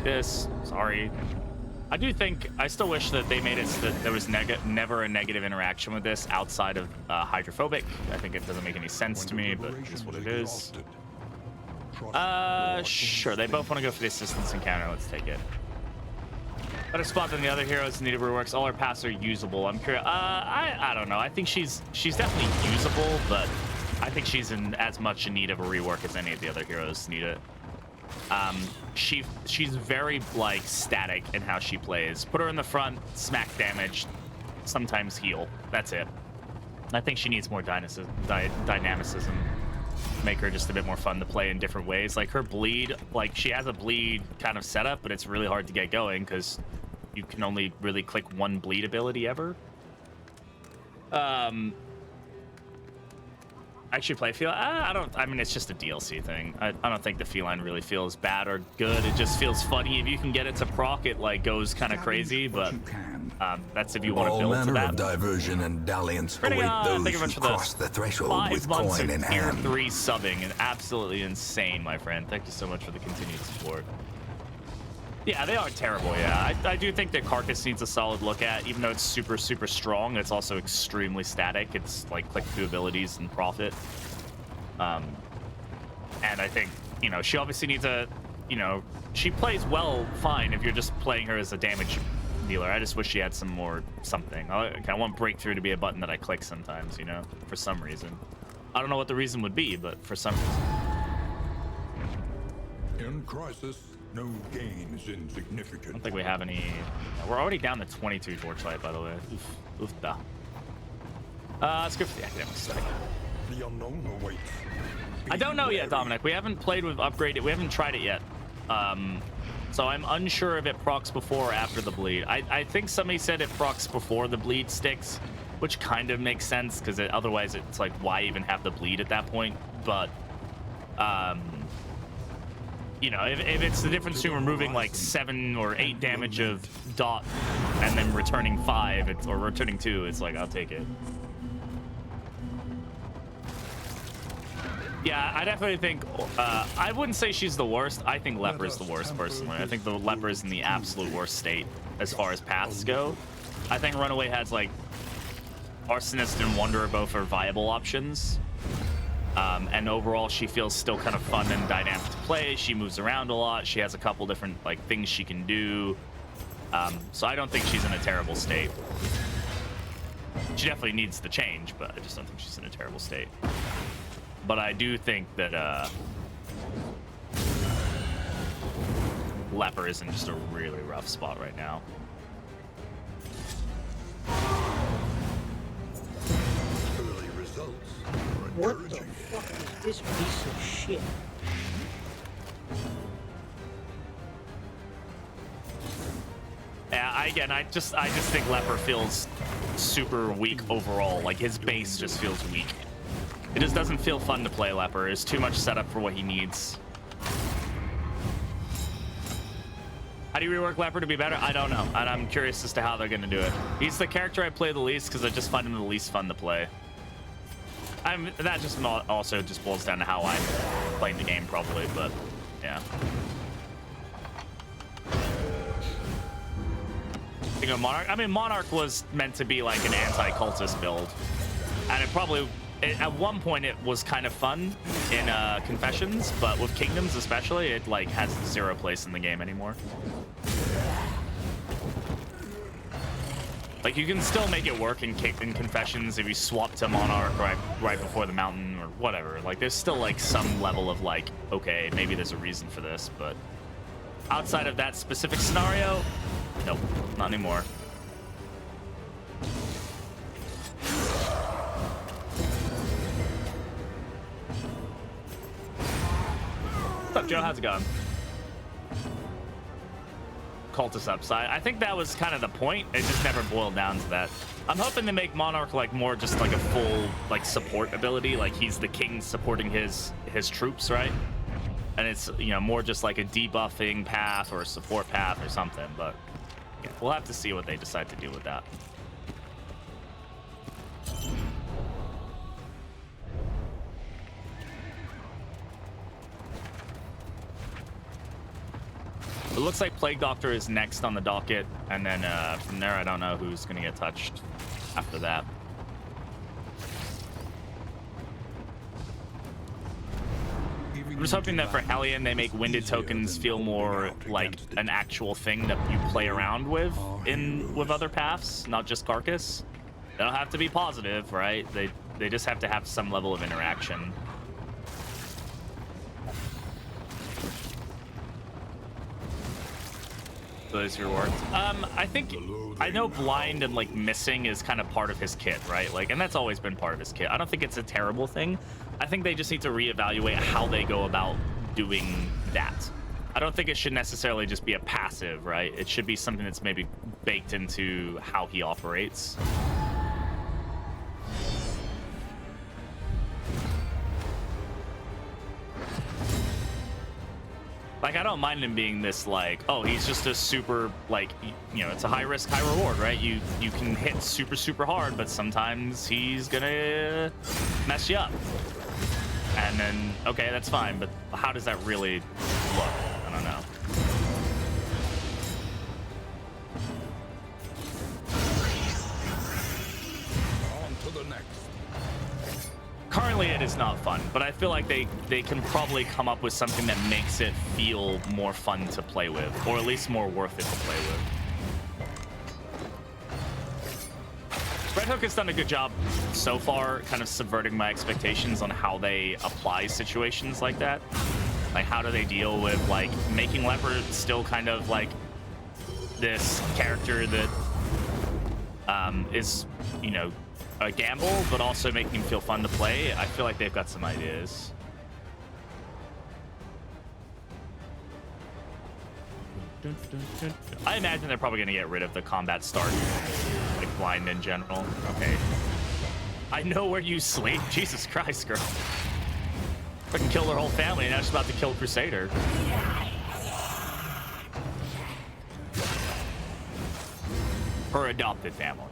This, sorry. I still wish that they made it so that there was never a negative interaction with this outside of hydrophobic. I think it doesn't make any sense to me, but it is what it is. Sure, they both want to go for the assistance encounter. Let's take it. Better spot than the other heroes. Needed reworks. All her paths are usable. I'm curious. I don't know. I think she's definitely usable, but I think she's in as much in need of a rework as any of the other heroes need it. She's very like static in how she plays. Put her in the front, smack damage, sometimes heal. That's it. I think she needs more dynamicism. Make her just a bit more fun to play in different ways. Like her bleed, like she has a bleed kind of setup, but it's really hard to get going because you can only really click one bleed ability ever. Actually play feel I mean it's just a DLC thing. I don't think the feline really feels bad or good. It just feels funny. If you can get it to proc, it like goes kind of crazy, but that's if you want to build to that. All manner of diversion and dalliance await those who cross the threshold with coin in hand. 3 subbing and absolutely insane, my friend. Thank you so much for the continued support. Yeah, they are terrible. Yeah, I do think that Carcass needs a solid look at. Even though it's super, super strong, it's also extremely static. It's like click through abilities and profit. And I think, you know, she obviously needs a, you know, she plays well, fine, if you're just playing her as a damage dealer. I just wish she had some more something. I want breakthrough to be a button that I click sometimes, you know, for some reason. I don't know what the reason would be, but for some reason. In crisis, no gain is insignificant. I don't think we have any. We're already down to 22 torchlight, by the way. Oof da. Let's go for the academic stack. The unknown awaits. I don't know yet, Dominic. We haven't played with upgraded. We haven't tried it yet. So I'm unsure if it procs before or after the bleed. I think somebody said it procs before the bleed sticks, which kind of makes sense because otherwise it's like, why even have the bleed at that point? But you know, if it's the difference between removing like 7 or 8 damage of dot and then returning 5 or returning 2, it's like, I'll take it. Yeah, I definitely think I wouldn't say she's the worst. I think Leper is the worst personally. I think the Leper is in the absolute worst state as far as paths go. I think Runaway has like Arsonist and Wanderer both are viable options. And overall, she feels still kind of fun and dynamic to play. She moves around a lot. She has a couple different like things she can do. So I don't think she's in a terrible state. She definitely needs the change, but I just don't think she's in a terrible state. But I do think that Leper is in just a really rough spot right now. Early results are What the encouraging. fuck is this piece of shit? Yeah, I just think Leper feels super weak overall. Like his base just feels weak. It just doesn't feel fun to play Leper. It's too much setup for what he needs. How do you rework Leper to be better? I don't know, and I'm curious as to how they're gonna do it. He's the character I play the least because I just find him the least fun to play. That just also just boils down to how I'm playing the game probably, but yeah. Think of Monarch. I mean, Monarch was meant to be like an anti-cultist build, and it probably at one point it was kind of fun in Confessions, but with Kingdoms especially, it like has zero place in the game anymore. Like you can still make it work in Confessions if you swap to Monarch right before the mountain or whatever. Like there's still like some level of like, okay, maybe there's a reason for this, but outside of that specific scenario, nope, not anymore. What's up, Joe? How's it going? Cultist upside. I think that was kind of the point. It just never boiled down to that. I'm hoping to make Monarch like more just like a full like support ability. Like he's the king supporting his troops, right? And it's, you know, more just like a debuffing path or a support path or something. But yeah, we'll have to see what they decide to do with that. It looks like Plague Doctor is next on the docket, and then from there, I don't know who's going to get touched after that. I'm just hoping that for Hellion, they make winded tokens feel more like an actual thing that you play around with with other paths, not just Carcass. They don't have to be positive, right? They just have to have some level of interaction. Those rewards. I know blind and like missing is kind of part of his kit, right? Like, and that's always been part of his kit. I don't think it's a terrible thing. I think they just need to reevaluate how they go about doing that. I don't think it should necessarily just be a passive, right? It should be something that's maybe baked into how he operates. Like, I don't mind him being this, like, oh, he's just a super, like, you know, it's a high risk, high reward, right? You can hit super, super hard, but sometimes he's gonna mess you up. And then, okay, that's fine, but how does that really look? I don't know. On to the next. Currently, it is not fun, but I feel like they can probably come up with something that makes it feel more fun to play with, or at least more worth it to play with. Red Hook has done a good job so far, kind of subverting my expectations on how they apply situations like that. Like, how do they deal with, like, making Leopard still kind of like this character that is, you know, a gamble, but also making him feel fun to play. I feel like they've got some ideas. I imagine they're probably gonna get rid of the combat start, like blind in general. Okay. I know where you sleep. Jesus Christ, girl. Fucking killed her whole family, and now she's about to kill Crusader. Her adopted family.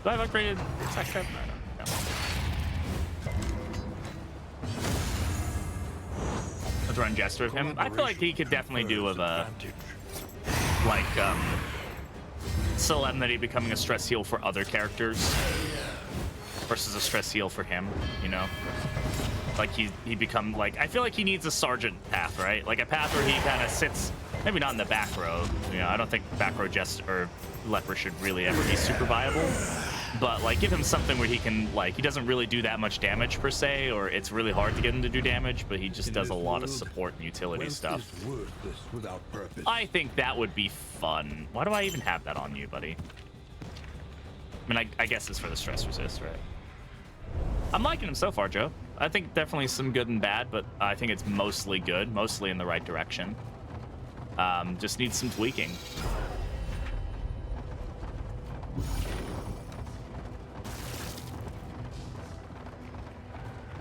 Do I have upgraded attack step? No. Let's run Jester with him. I feel like he could definitely do with a like Solemnity becoming a stress heal for other characters versus a stress heal for him, you know? Like he become like, I feel like he needs a sergeant path, right? Like a path where he kind of sits, maybe not in the back row. You know, I don't think back row Jester or Leper should really ever be super viable. But like give him something where he can like, he doesn't really do that much damage per se, or it's really hard to get him to do damage, but he just does a lot of support and utility stuff. I think that would be fun. Why do I even have that on you, buddy? I mean, I guess it's for the stress resist, right? I'm liking him so far, Joe. I think definitely some good and bad, but I think it's mostly good, mostly in the right direction. Just needs some tweaking.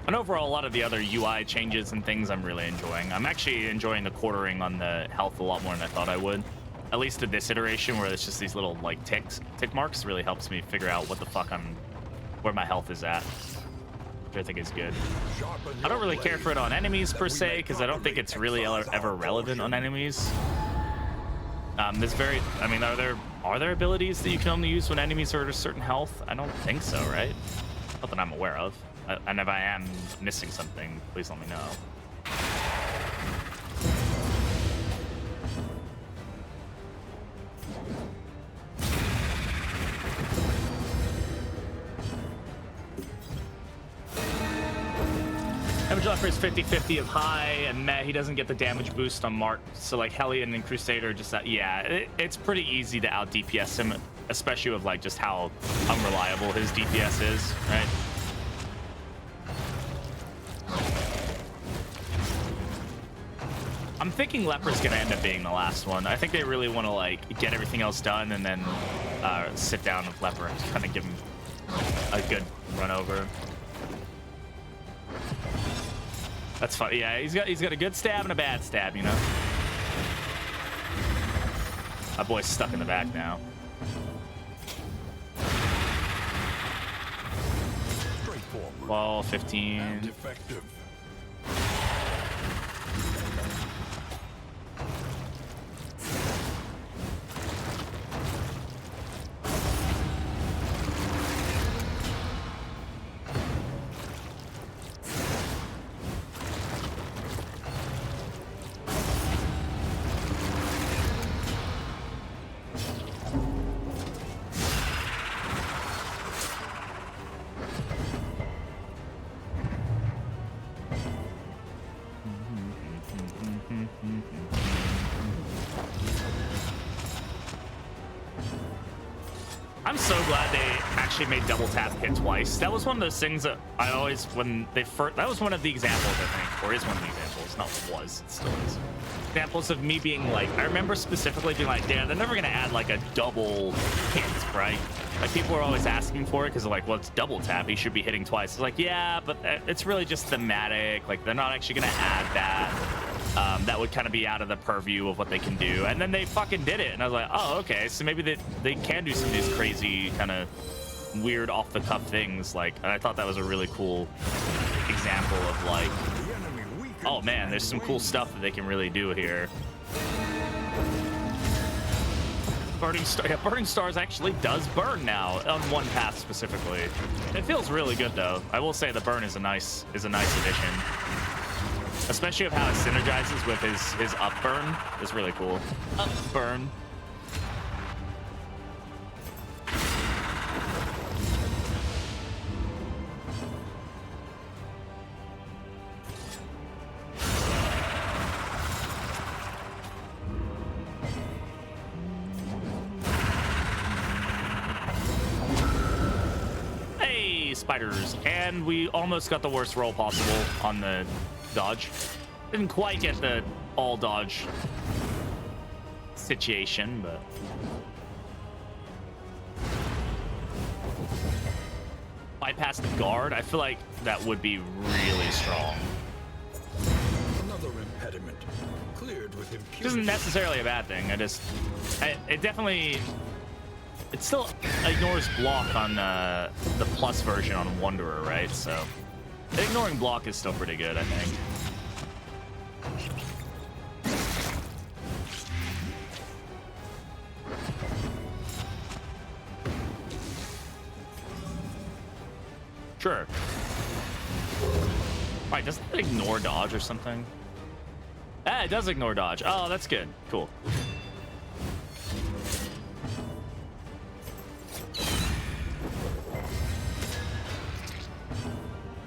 And overall, a lot of the other UI changes and things I'm really enjoying. I'm actually enjoying the quartering on the health a lot more than I thought I would. At least at this iteration, where it's just these little like tick marks, really helps me figure out what the fuck where my health is at, which I think is good. I don't really care for it on enemies per se, because I don't think it's really ever relevant on enemies. I mean, are there abilities that you can only use when enemies are at a certain health? I don't think so, right? Not that I'm aware of. And if I am missing something, please let me know. Damage offer is 50-50 of high, and he doesn't get the damage boost on Mark. So like Hellion and Crusader just it's pretty easy to out DPS him, especially with like just how unreliable his DPS is, right? I'm thinking Leper's gonna end up being the last one. I think they really want to like get everything else done and then sit down with Leper and kind of give him a good run over. That's fun. Yeah, he's got a good stab and a bad stab, you know. My boy's stuck in the back now. Well, 15. I'm so glad they actually made double tap hit twice. That was one of those things that I always, that was one of the examples, I think, or is one of the examples, not was, it still is. Examples of me being like, I remember specifically being like, damn, they're never gonna add like a double hit, right? Like people were always asking for it because they're like, well, it's double tap, he should be hitting twice. It's like, yeah, but it's really just thematic. Like they're not actually gonna add that. That would kind of be out of the purview of what they can do. And then they fucking did it. And I was like, oh, okay. So maybe they can do some of these crazy kind of weird off the cuff things. Like, and I thought that was a really cool example of like, oh man, there's some cool stuff that they can really do here. Burning Stars actually does burn now on one path specifically. It feels really good though. I will say the burn is a nice addition. Especially of how it synergizes with his up burn is really cool. Up burn. Hey, spiders. And we almost got the worst roll possible on the dodge. Didn't quite get the all dodge situation, but bypass the guard. I feel like that would be really strong. Another impediment cleared with impunity. Which isn't necessarily a bad thing. It definitely it still ignores block on the plus version on Wanderer, right? So ignoring block is still pretty good, I think. Sure. Right, doesn't it ignore dodge or something? Ah, it does ignore dodge. Oh, that's good. Cool.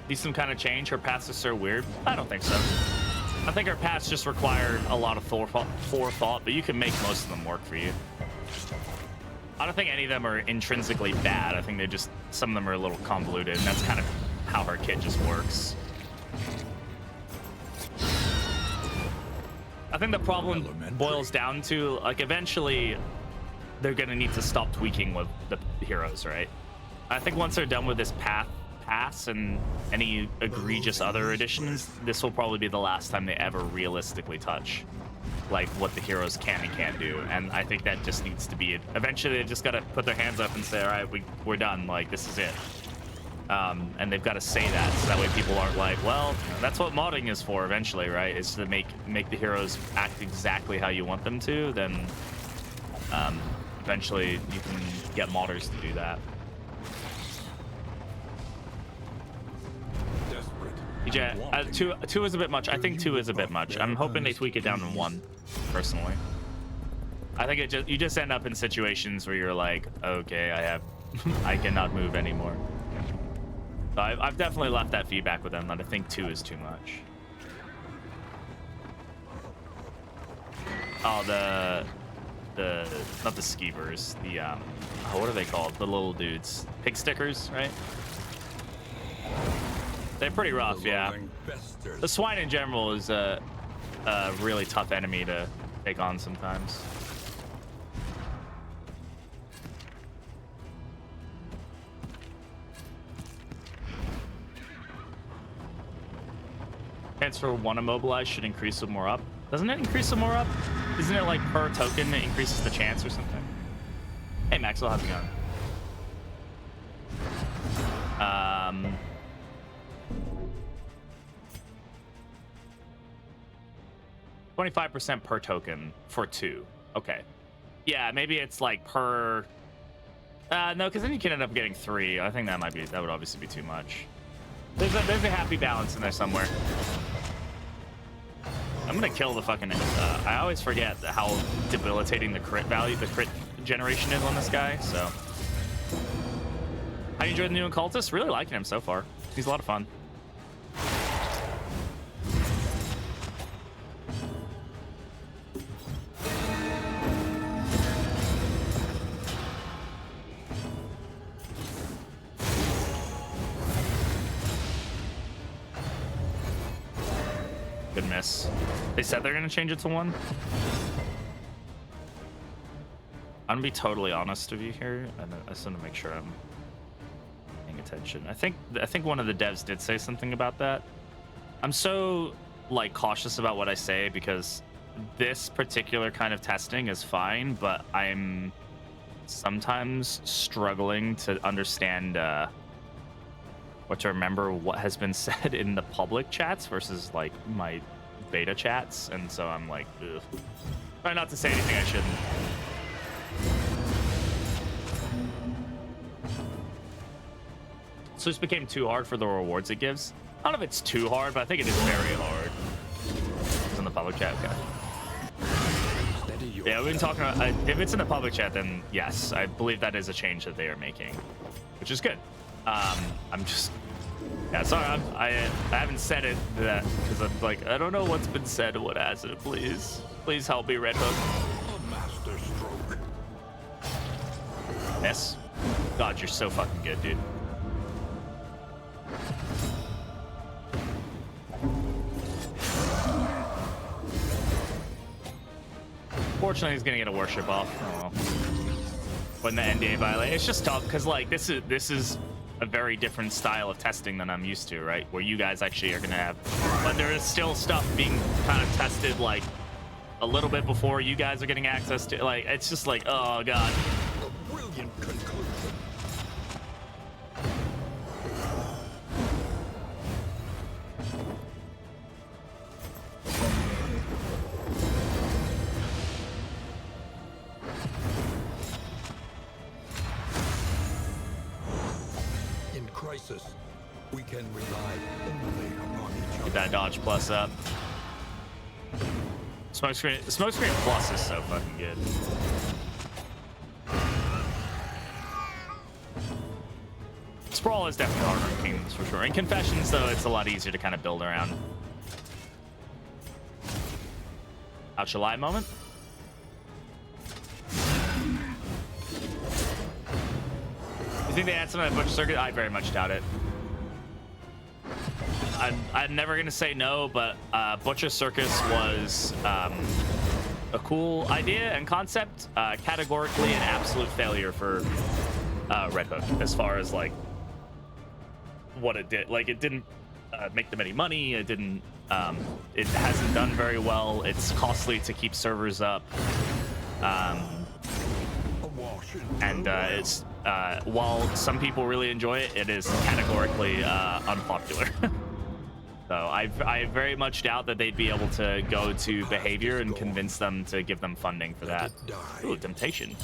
These some kind of change? Her paths are so weird? I don't think so. I think her paths just require a lot of forethought, but you can make most of them work for you. I don't think any of them are intrinsically bad. I think they just, some of them are a little convoluted, and that's kind of how her kit just works. I think the problem boils down to, like, eventually they're gonna need to stop tweaking with the heroes, right? I think once they're done with this pass and any egregious other additions, this will probably be the last time they ever realistically touch like what the heroes can and can't do. And I think that just needs to be it. Eventually they just gotta put their hands up and say, all right, we're done, like this is it. And they've got to say that, so that way people aren't like, well, that's what modding is for eventually, right? Is to make the heroes act exactly how you want them to. Then eventually you can get modders to do that. Yeah, two is a bit much. I think 2 is a bit much. I'm hoping they tweak it down to 1, personally. I think you just end up in situations where you're like, okay, I cannot move anymore. So I've definitely left that feedback with them that I think 2 is too much. Oh, not the skeevers, the what are they called? The little dudes, pig stickers, right? They're pretty rough, yeah. The swine in general is a really tough enemy to take on sometimes. Chance for 1 immobilize should increase with more up. Doesn't it increase with more up? Isn't it like per token it increases the chance or something? Hey Maxwell, how's it going? 25% per token for 2. Okay. Yeah, maybe it's like per... no, because then you can end up getting 3. I think that would obviously be too much. There's a happy balance in there somewhere. I'm gonna kill the fucking... I always forget how debilitating the crit generation is on this guy, so... How you enjoyed the new Occultist? Really liking him so far. He's a lot of fun. Good miss. They said they're gonna change it to 1. I'm gonna be totally honest with you here. I just want to make sure I'm paying attention. I think one of the devs did say something about that. I'm so like cautious about what I say because this particular kind of testing is fine, but I'm sometimes struggling to understand or to remember what has been said in the public chats versus like my beta chats, and so I'm like, ugh. Try not to say anything I shouldn't. So this became too hard for the rewards it gives. I don't know if it's too hard, but I think it is very hard. It's in the public chat, okay. Yeah, we've been talking about, if it's in the public chat, then yes, I believe that is a change that they are making, which is good. I'm just, yeah, sorry, I haven't said it that because I'm like, I don't know what's been said and what hasn't. Please help me, Red Hook. A master stroke. Yes. God, you're so fucking good, dude. Fortunately, he's gonna get a worship off. Oh well. When the NDA violate, it's just tough because like this is a very different style of testing than I'm used to, right? Where you guys actually are gonna have, but there is still stuff being kind of tested like a little bit before you guys are getting access to. Like it's just like, oh god. In conclusion, in crisis, we can rely only upon each other. Get that dodge plus up. Smokescreen plus is so fucking good. Sprawl is definitely harder in Kingdoms for sure. In Confessions, though, it's a lot easier to kind of build around. Ouch, a lie moment. You think they add something to Butcher Circuit? I very much doubt it. I'm never gonna say no, but Butcher Circus was a cool idea and concept. Categorically an absolute failure for Red Hook as far as like what it did. Like it didn't make them any money. It didn't. It hasn't done very well. It's costly to keep servers up. And it's while some people really enjoy it, it is categorically unpopular. So I very much doubt that they'd be able to go to Behavior and convince them to give them funding for that. Ooh, Temptation.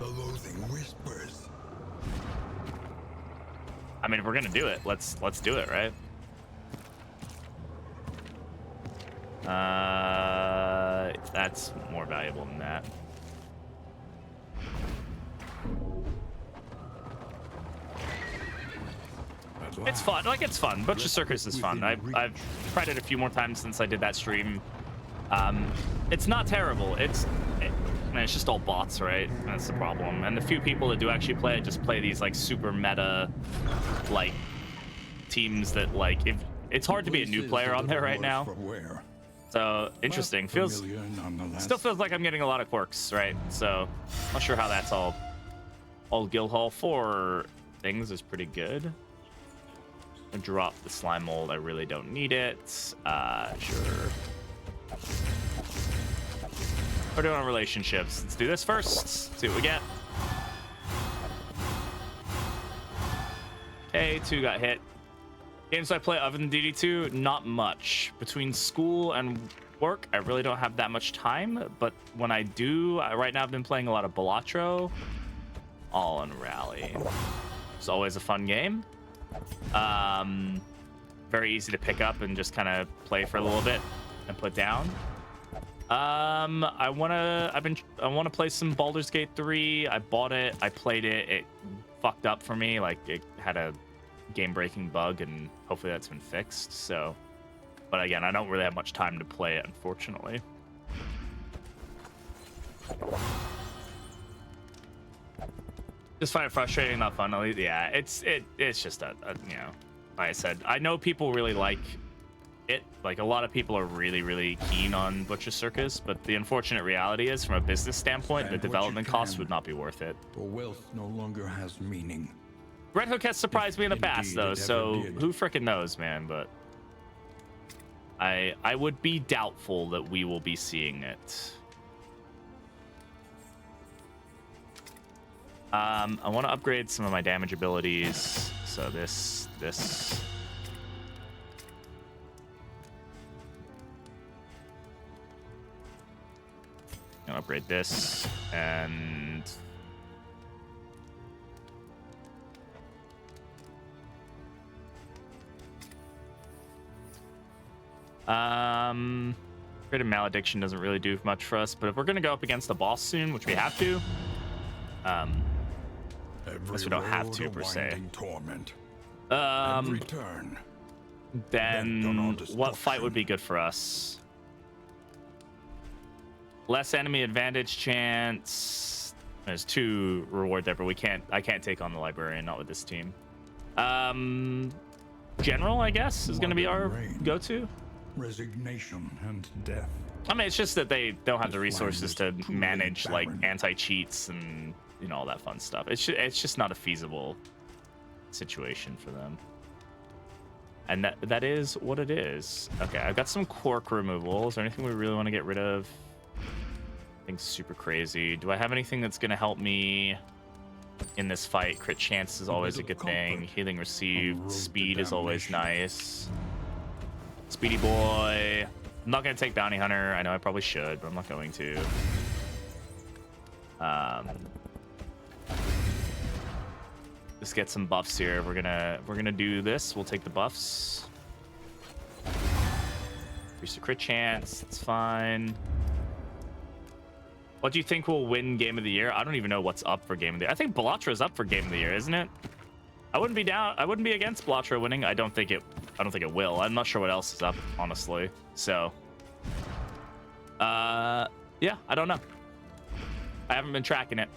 The loathing whispers. I mean, if we're gonna do it, let's do it, right? That's more valuable than that. It's fun. Like, it's fun. Butcher Circus is fun. I've tried it a few more times since I did that stream. It's not terrible. It's just all bots, right? That's the problem. And the few people that do actually play it just play these like super meta like teams that like if it's hard to be a new player on there right now. So interesting. Still feels like I'm getting a lot of quirks, right? So not sure how that's all. All Guildhall 4 things is pretty good. Drop the slime mold. I really don't need it. Sure. We're doing on relationships. Let's do this first. See what we get. Okay, 2 got hit. Games I play other than DD2, not much. Between school and work, I really don't have that much time. But when I do, right now I've been playing a lot of Balatro. All in Rally. It's always a fun game. Very easy to pick up and just kind of play for a little bit and put down. I wanna play some Baldur's Gate 3. I bought it, I played it, it fucked up for me. Like it had a game-breaking bug, and hopefully that's been fixed. So, but again, I don't really have much time to play it, unfortunately. Just find it frustrating, not fun. Yeah, it's just a you know, like I said, I know people really like it. Like a lot of people are really keen on Butcher Circus, but the unfortunate reality is, from a business standpoint, the development costs would not be worth it. For wealth no longer has meaning. Red Hook has surprised me in the past, though, so who frickin' knows, man? But I would be doubtful that we will be seeing it. I want to upgrade some of my damage abilities. So this. I'm gonna upgrade this and creative malediction doesn't really do much for us, but if we're gonna go up against the boss soon, which we have to, unless we don't have to per se. Then what fight would be good for us? Less enemy advantage chance. There's 2 reward there, but I can't take on the librarian, not with this team. General, I guess, is gonna be our go-to. Resignation and death. I mean, it's just that they don't have the resources to manage like anti-cheats and all that fun stuff. It's just not a feasible situation for them. And that is what it is. Okay, I've got some quirk removal. Is there anything we really want to get rid of? Nothing super crazy. Do I have anything that's gonna help me in this fight? Crit chance is always a good thing. Healing received. Speed is always nice. Speedy boy. I'm not gonna take bounty hunter. I know I probably should, but I'm not going to. Let's get some buffs here. We're gonna do this. We'll take the buffs. Increase the crit chance. It's fine. What do you think will win Game of the Year? I don't even know what's up for Game of the Year. I think Blattra is up for Game of the Year, isn't it? I wouldn't be against Blattra winning. I don't think it will. I'm not sure what else is up, honestly. So, yeah, I don't know. I haven't been tracking it.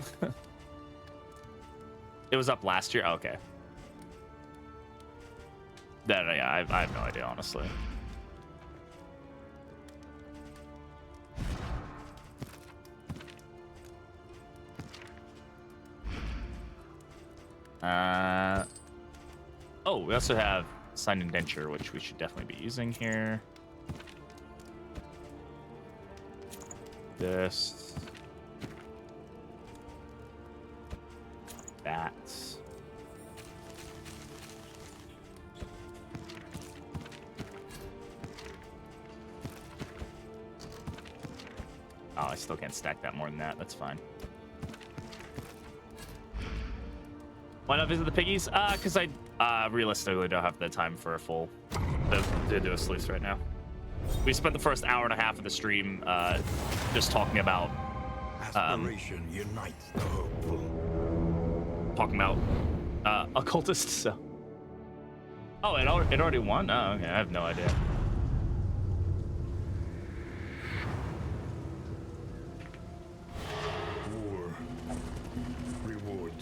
It was up last year. Oh, okay. Yeah, I have no idea, honestly. Oh, we also have signed indenture, which we should definitely be using here. This. That. Oh, I still can't stack that more than that. That's fine. Why not visit the piggies? Because I realistically don't have the time for a full to do a sleuth right now. We spent the first hour and a half of the stream just talking about Aspiration unites the hopeful. Occultist. So. Oh, it already won. Oh, okay. I have no idea.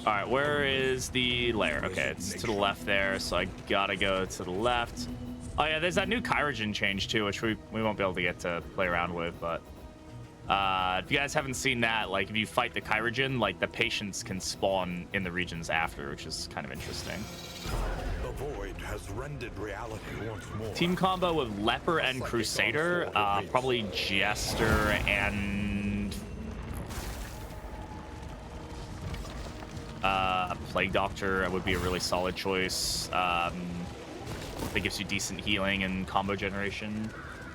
All right, where is the lair? Okay, it's to the left there, so I gotta go to the left. Oh yeah, there's that new Kyrogen change too, which we won't be able to get to play around with, but if you guys haven't seen that, like if you fight the Kyrogen, like the patients can spawn in the regions after, which is kind of interesting. The void has rendered reality once more. Team combo with Leper and Crusader, probably Jester and Plague Doctor would be a really solid choice. That gives you decent healing and combo generation.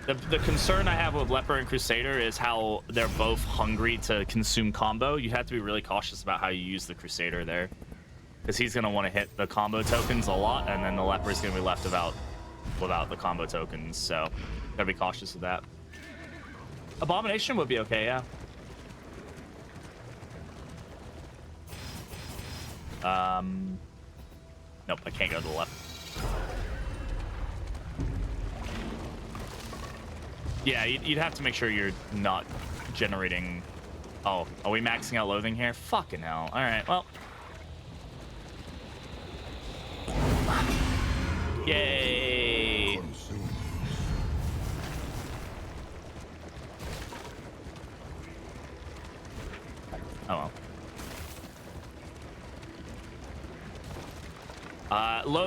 The concern I have with Leper and Crusader is how they're both hungry to consume combo. You have to be really cautious about how you use the Crusader there, because he's going to want to hit the combo tokens a lot, and then the Leper is going to be left without the combo tokens, so gotta be cautious of that. Abomination would be okay, yeah. Nope, I can't go to the left. Yeah, you'd have to make sure you're not generating... Oh, are we maxing out loathing here? Fucking hell. All right, well. Yay. Oh, well.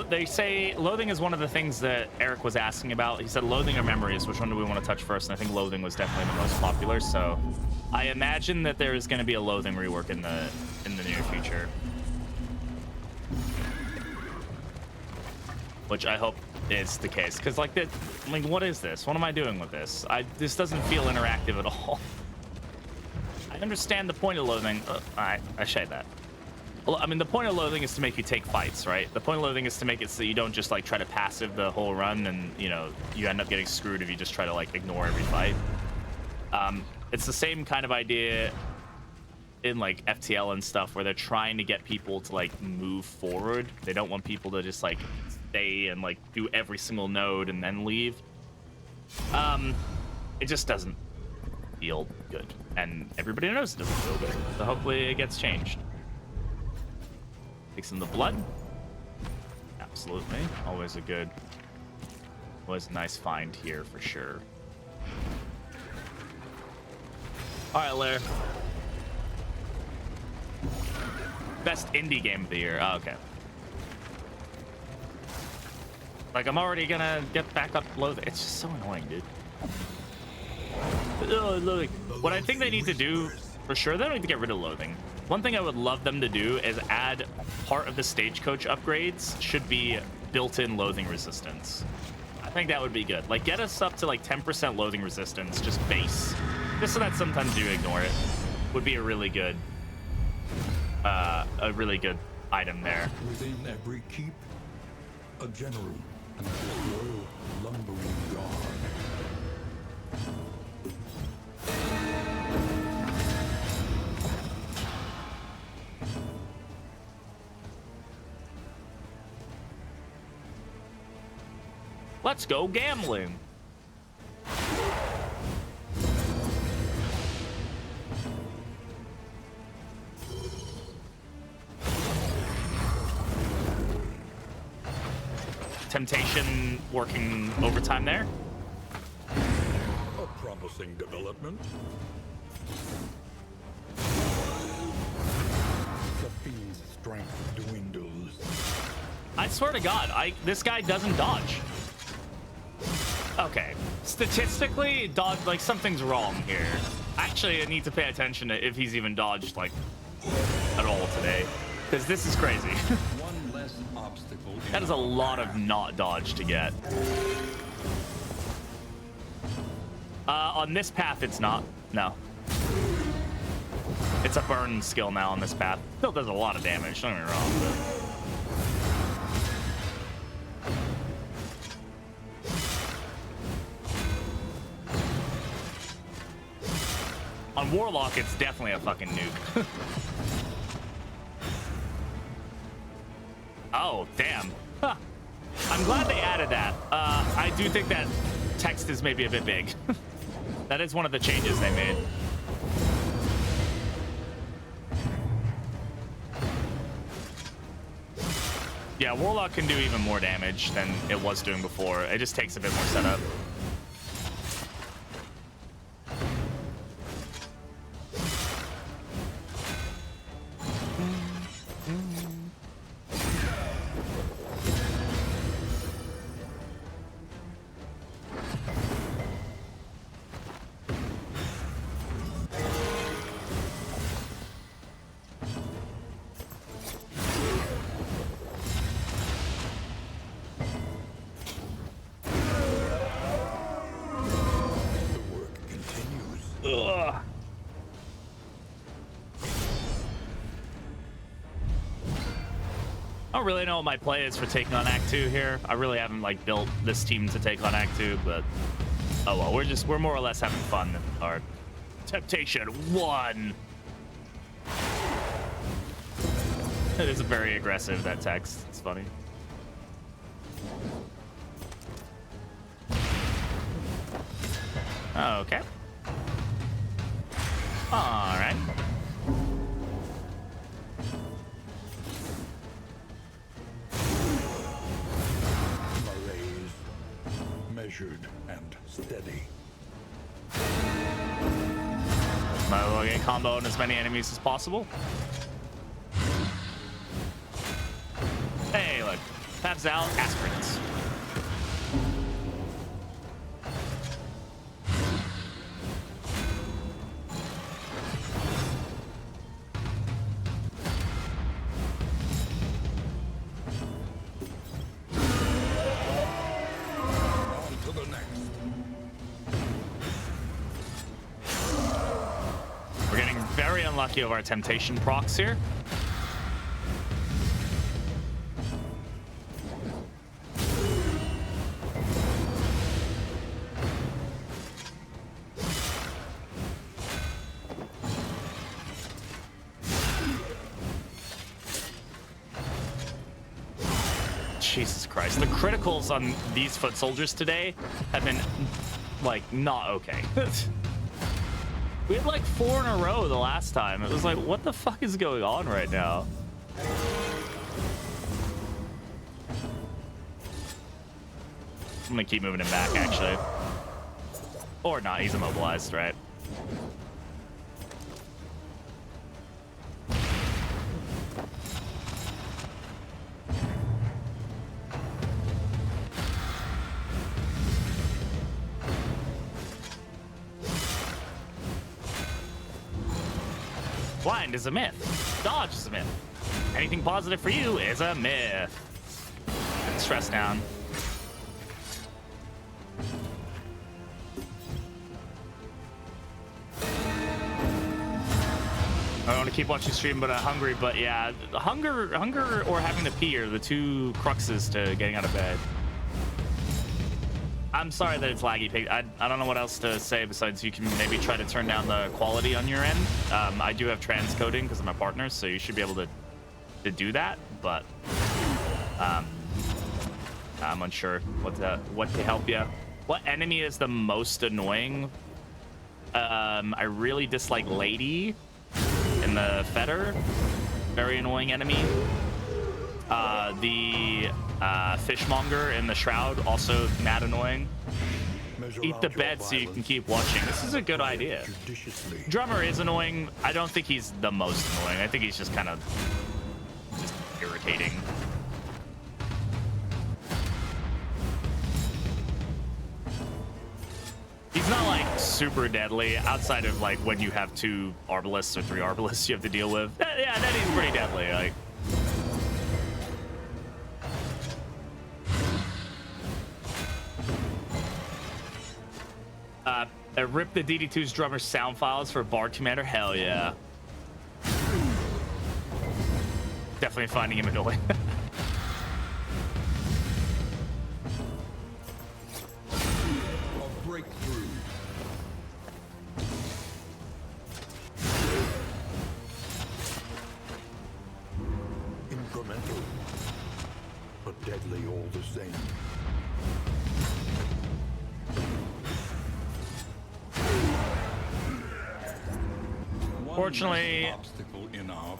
They say loathing is one of the things that Eric was asking about. He said loathing or memories, which one do we want to touch first? And I think loathing was definitely the most popular, so I imagine that there is going to be a loathing rework in the near future, which I hope is the case, because like what is this? What am I doing with this? This doesn't feel interactive at all. I understand the point of loathing. I shade that. I mean, the point of loathing is to make you take fights, right? The point of loathing is to make it so you don't just like try to passive the whole run, and you know you end up getting screwed if you just try to like ignore every fight. It's the same kind of idea in like FTL and stuff, where they're trying to get people to like move forward. They don't want people to just like stay and like do every single node and then leave. It just doesn't feel good, and everybody knows it doesn't feel good. So hopefully it gets changed. Take some of the blood. Absolutely. Always a nice find here for sure. All right, Lair. Best indie game of the year. Oh, okay. Like, I'm already gonna get back up low. It's just so annoying, dude. Loathing. What I think they need to do, for sure, they don't need to get rid of loathing. One thing I would love them to do is add part of the stagecoach upgrades should be built-in loathing resistance. I think that would be good. Like, get us up to like 10% loathing resistance, just base, just so that sometimes you ignore it. Would be a really good item there. Within every keep, a general and a loyal lumbering guard. Let's go gambling. Temptation working overtime there. A promising development. The fiend's strength dwindles. I swear to God, this guy doesn't dodge. Okay, statistically, dodge, like, something's wrong here. Actually, I need to pay attention to if he's even dodged, like, at all today, because this is crazy. One less obstacle. That is a lot of not dodge to get. On this path, it's not. No. It's a burn skill now on this path. Still does a lot of damage, don't get me wrong, but... On Warlock, it's definitely a fucking nuke. Oh, damn. Huh. I'm glad they added that. I do think that text is maybe a bit big. That is one of the changes they made. Yeah, Warlock can do even more damage than it was doing before. It just takes a bit more setup. I don't really know what my play is for taking on Act 2 here. I really haven't like built this team to take on Act 2, but oh well, we're more or less having fun in the card. Temptation 1. It is very aggressive, that text. It's funny. Okay. All right. Measured and steady. Might as well get combo on as many enemies as possible. Hey, look. Taps out Aspirants. Of our temptation procs here. Jesus Christ, the criticals on these foot soldiers today have been like not okay. We had like 4 in a row the last time. It was like, what the fuck is going on right now? I'm gonna keep moving him back, actually. Or not, he's immobilized, right? Blind is a myth. Dodge is a myth. Anything positive for you is a myth. Stress down. I want to keep watching stream, but I'm hungry. But yeah, hunger or having to pee are the two cruxes to getting out of bed. I'm sorry that it's laggy, Pig. I don't know what else to say besides you can maybe try to turn down the quality on your end. I do have transcoding because of my partner, so you should be able to do that. But I'm unsure what to help you. What enemy is the most annoying? I really dislike Lady in the Fetter. Very annoying enemy. The Fishmonger in the Shroud, also mad annoying. Eat the bed so you can keep watching. This is a good idea. Drummer is annoying. I don't think he's the most annoying. I think he's just kind of just irritating. He's not like super deadly outside of like when you have 2 arbalists or 3 arbalists you have to deal with. Yeah, that is pretty deadly. Like. Rip the DD2's drummer sound files for Bard Commander. Hell yeah. Definitely finding him annoying. A breakthrough. Incremental, but deadly all the same. Fortunately,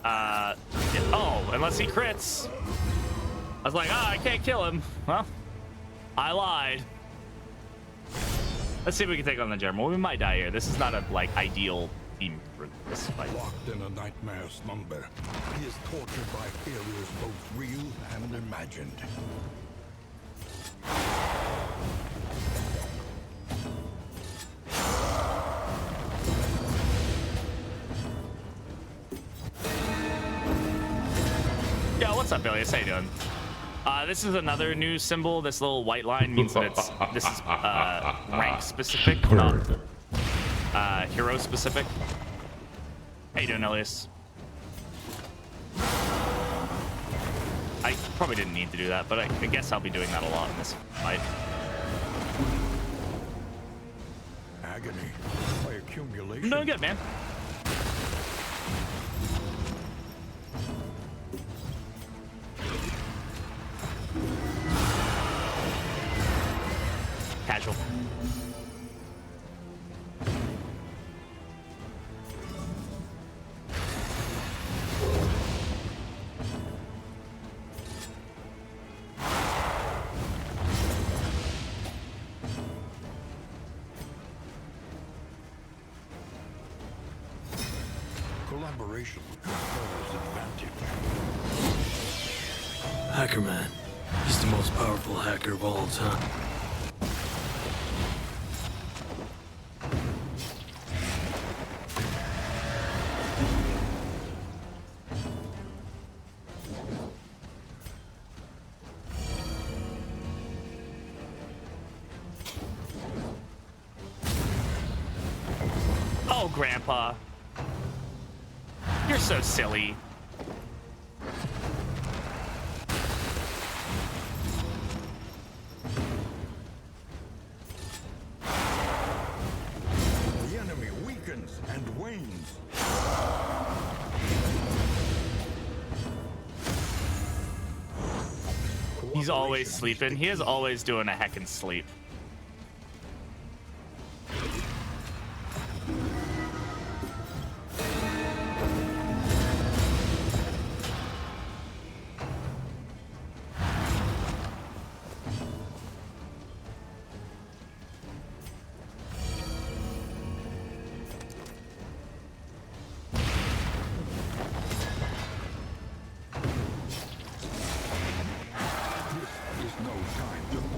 oh, unless he crits. I was like, I can't kill him. Well, I lied. Let's see if we can take on the General. We might die here. This is not a like ideal team for this fight. Locked in a nightmare slumber, he is tortured by failures both real and imagined. Yo, what's up, Bilius? How you doing? This is another new symbol. This little white line means that this is rank specific, not hero specific. How you doing, Elias? I probably didn't need to do that, but I guess I'll be doing that a lot in this fight. Agony by accumulation. I'm doing good, man. Casual. Collaboration confers advantage. Hacker Man. He's the most powerful hacker of all time. Oh, Grandpa. You're so silly. The enemy weakens and wanes. He's always sleeping. He is always doing a heckin' sleep.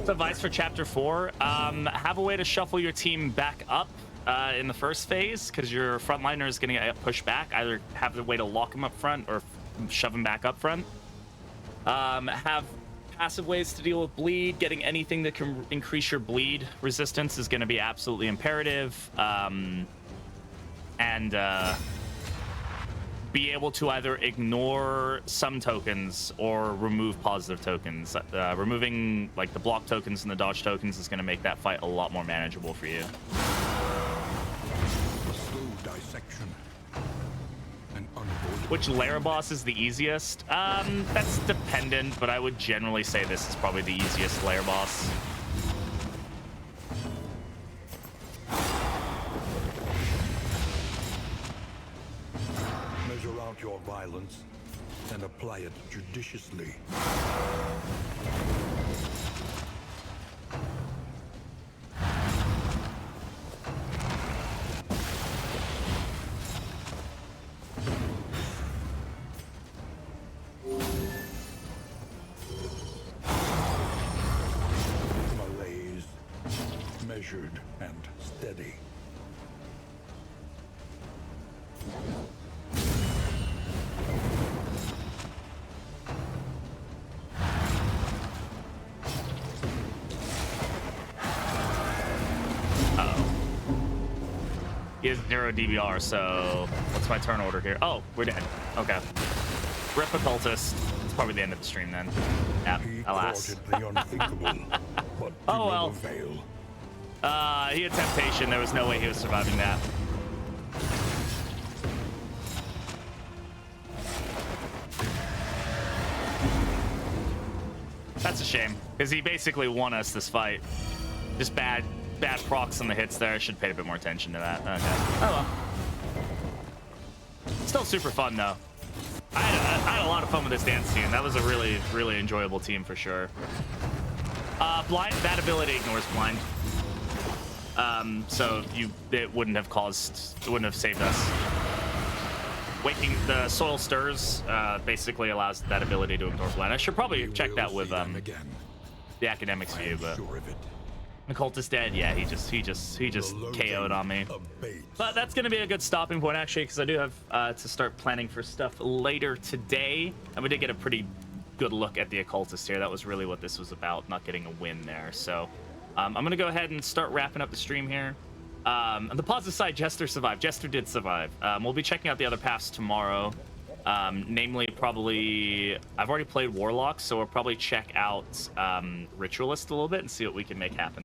Advice for chapter 4, have a way to shuffle your team back up in the first phase because your frontliner is going to get pushed back. Either have a way to lock him up front or shove him back up front. Have passive ways to deal with bleed. Getting anything that can increase your bleed resistance is going to be absolutely imperative. And be able to either ignore some tokens or remove positive tokens. Removing like the block tokens and the dodge tokens is going to make that fight a lot more manageable for you. Slow dissection. An unavoidable. Which Lair boss is the easiest? That's dependent, but I would generally say this is probably the easiest Lair boss. Measure out your violence and apply it judiciously. Malaise, measured and steady. He has 0 DBR, so what's my turn order here? Oh, we're dead. Okay. Rip Occultist. It's probably the end of the stream then. Yep, alas. The unthinkable, but Oh, well. avail. He had Temptation. There was no way he was surviving that. That's a shame, because he basically won us this fight. Just bad procs on the hits there. I should have paid a bit more attention to that. Okay. Oh well. Still super fun though. I had a lot of fun with this dance team. That was a really, really enjoyable team for sure. Blind, that ability ignores blind. So it wouldn't have saved us. Waking the soil stirs basically allows that ability to ignore blind. I should probably check that with the academics view, but Occultist dead. Yeah, he just KO'd on me. But that's gonna be a good stopping point actually, because I do have to start planning for stuff later today, and we did get a pretty good look at the Occultist here. That was really what this was about, not getting a win there. So I'm gonna go ahead and start wrapping up the stream here. On the positive side, Jester survived. Jester did survive. We'll be checking out the other paths tomorrow. Namely, probably I've already played Warlock, so we'll probably check out Ritualist a little bit and see what we can make happen.